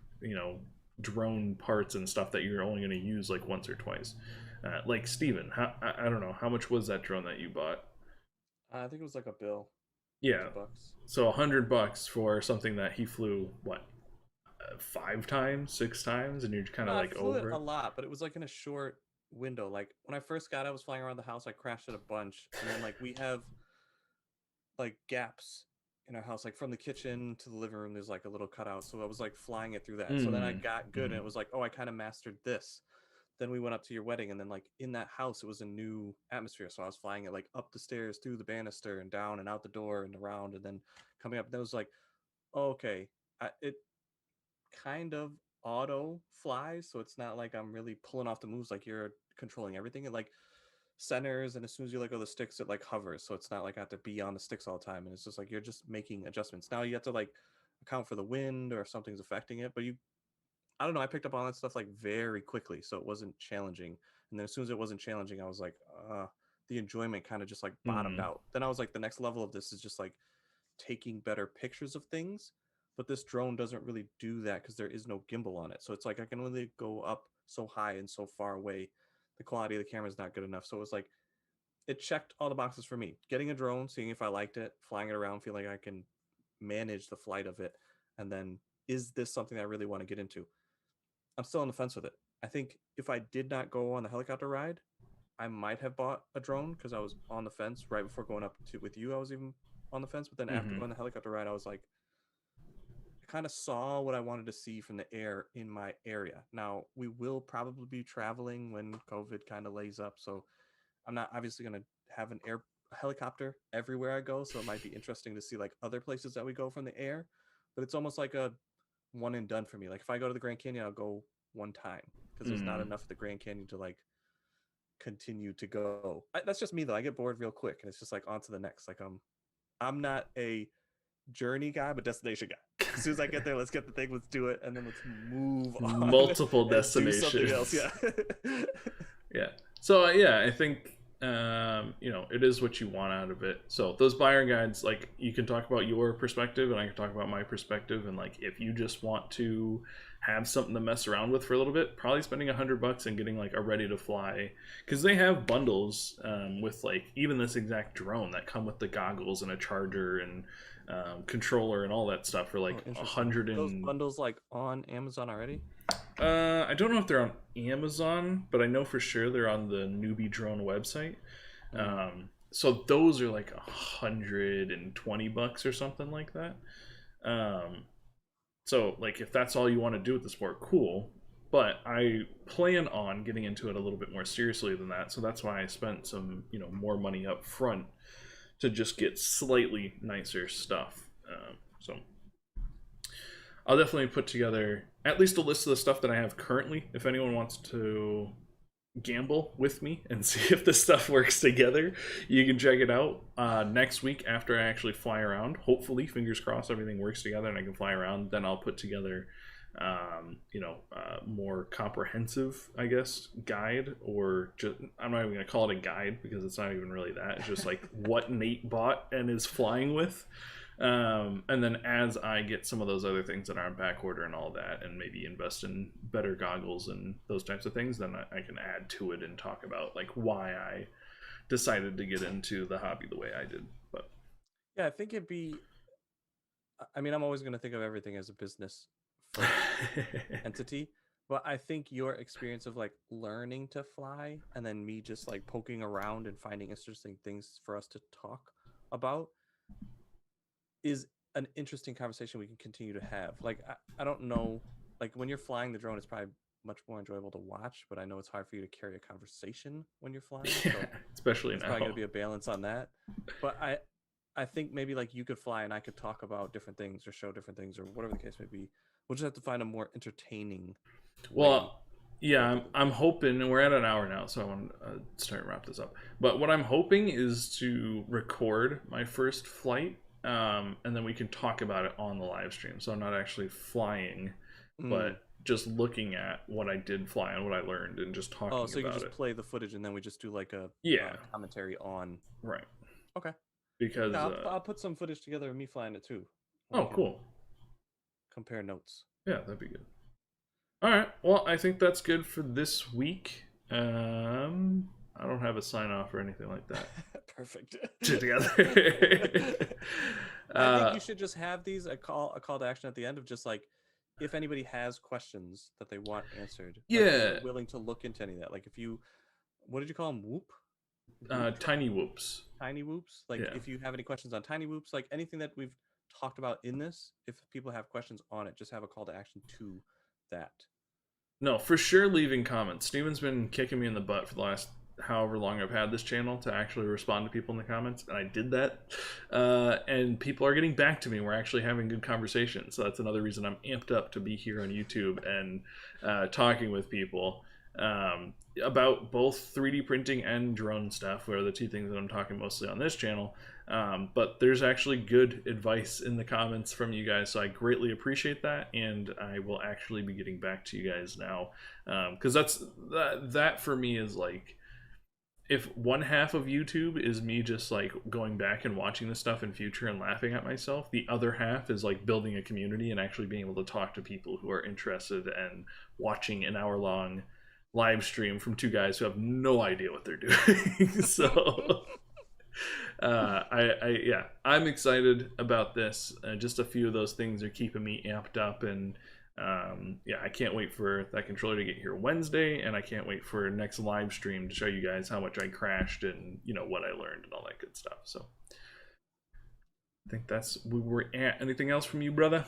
drone parts and stuff that you're only going to use like once or twice. Like Steven, I don't know, how much was that drone that you bought? I think it was like a bill, Yeah, $50. so $100 for something that he flew what, 5 times, 6 times, and you're kind No, of I like flew it over a it. lot, but it was like in a short window. Like when I first got it, I was flying around the house. I crashed it a bunch, and then like we have like gaps in our house, like from the kitchen to the living room. There's like a little cutout, so I was like flying it through that. So then I got good, and Mm-hmm. it was like, oh, I kind of mastered this. Then we went up to your wedding, and then like in that house, it was a new atmosphere. So I was flying it like up the stairs, through the banister, and down and out the door and around, and then coming up. And it was like, oh, okay, it kind of auto flies, so it's not like I'm really pulling off the moves like you're controlling everything. It like centers, and as soon as you let go of the sticks, it like hovers. So it's not like I have to be on the sticks all the time. And it's just like you're just making adjustments. Now you have to like account for the wind or if something's affecting it. But I don't know, I picked up on that stuff like very quickly, so it wasn't challenging. And then as soon as it wasn't challenging, I was like, the enjoyment kind of just like bottomed Mm-hmm. out. Then I was like, the next level of this is just like taking better pictures of things, but this drone doesn't really do that because there is no gimbal on it. So it's like I can only go up so high and so far away. The quality of the camera is not good enough. So it was like it checked all the boxes for me. Getting a drone, seeing if I liked it, flying it around, feeling like I can manage the flight of it, and then is this something I really want to get into? I'm still on the fence with it. I think if I did not go on the helicopter ride, I might have bought a drone because I was on the fence right before going up to with you. I was even on the fence, but then after Mm-hmm. going the helicopter ride, I was like, I kind of saw what I wanted to see from the air in my area. Now we will probably be traveling when COVID kind of lays up, so I'm not obviously going to have a helicopter everywhere I go. So it might be interesting to see like other places that we go from the air, but it's almost like a one and done for me. Like if I go to the Grand Canyon, I'll go one time because there's not Mm-hmm. enough of the Grand Canyon to like continue to go. That's just me though. I get bored real quick, and it's just like on to the next. Like I'm not a journey guy, but destination guy. As soon as I get there, let's get the thing, let's do it, and then let's move on Multiple and do something else. destinations. Yeah. Yeah. So yeah, I think it is what you want out of it. So those buyer guides, like you can talk about your perspective, and I can talk about my perspective. And like if you just want to have something to mess around with for a little bit, probably spending $100 and getting like a ready to fly, because they have bundles with like even this exact drone that come with the goggles and a charger and controller and all that stuff for Oh, like a interesting. hundred Those and bundles like on Amazon already? I don't know if they're on Amazon, but I know for sure they're on the Newbie Drone website. Mm. So those are like $120 or something like that. Um, so like if that's all you want to do with the sport, cool. But I plan on getting into it a little bit more seriously than that. So that's why I spent some more money up front to just get slightly nicer stuff. So I'll definitely put together at least a list of the stuff that I have currently. If anyone wants to gamble with me and see if this stuff works together, you can check it out next week after I actually fly around. Hopefully, fingers crossed, everything works together and I can fly around. Then I'll put together more comprehensive, I guess, guide, or just, I'm not even going to call it a guide because it's not even really that. It's just like what Nate bought and is flying with. And then as I get some of those other things that are on back order and all that, and maybe invest in better goggles and those types of things, then I can add to it and talk about like why I decided to get into the hobby the way I did. But yeah, I think it'd be. I mean, I'm always going to think of everything as a business first entity, but I think your experience of like learning to fly and then me just like poking around and finding interesting things for us to talk about is an interesting conversation we can continue to have. Like, I don't know, like when you're flying the drone, it's probably much more enjoyable to watch, but I know it's hard for you to carry a conversation when you're flying. Yeah, So especially it's now. probably going to be a balance on that. But I think maybe like you could fly and I could talk about different things or show different things or whatever the case may be. We'll just have to find a more entertaining way. Well, yeah, I'm hoping, and we're at an hour now, so I want to start to wrap this up. But what I'm hoping is to record my first flight, and then we can talk about it on the live stream. So I'm not actually flying, but just looking at what I did fly and what I learned, and just talking about it. Oh, so you can just play the footage, and then we just do like a commentary on. Right. Okay. Because yeah, I'll put some footage together of me flying it too. Oh, cool. Compare notes. Yeah, that'd be good. All right. Well, I think that's good for this week. I don't have a sign off or anything like that. Perfect. Together. I think you should just have these a call to action at the end of just like if anybody has questions that they want answered. Yeah. Like, willing to look into any of that. Like if you, what did you call them? Whoop. Tiny whoops. Tiny whoops. Like if you have any questions on tiny whoops, like anything that we've talked about in this, if people have questions on it, just have a call to action to that. No, for sure leaving comments. Steven's been kicking me in the butt for the last however long I've had this channel to actually respond to people in the comments, and I did that. And people are getting back to me. We're actually having good conversations. So that's another reason I'm amped up to be here on YouTube and talking with people about both 3D printing and drone stuff, are the two things that I'm talking mostly on this channel. But there's actually good advice in the comments from you guys, so I greatly appreciate that, and I will actually be getting back to you guys now, because that for me is like, if one half of YouTube is me just like going back and watching this stuff in future and laughing at myself, the other half is like building a community and actually being able to talk to people who are interested and watching an hour-long live stream from two guys who have no idea what they're doing. So I'm excited about this. Just a few of those things are keeping me amped up, and I can't wait for that controller to get here Wednesday, and I can't wait for next live stream to show you guys how much I crashed and what I learned and all that good stuff. So I think that's where we're at. Anything else from you, brother?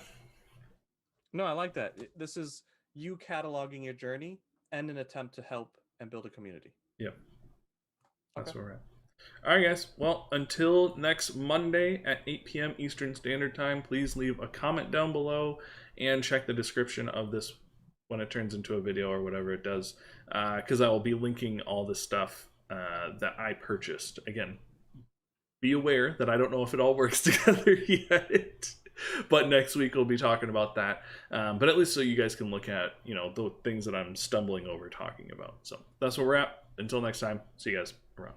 No, I like that. This is you cataloging your journey and an attempt to help and build a community. Yeah, that's where we're at. All right, guys. Well, until next Monday at 8 p.m. Eastern Standard Time, please leave a comment down below and check the description of this when it turns into a video or whatever it does, because I will be linking all the stuff that I purchased. Again, be aware that I don't know if it all works together yet. But next week we'll be talking about that. But at least so you guys can look at, the things that I'm stumbling over talking about. So that's where we're at. Until next time, see you guys.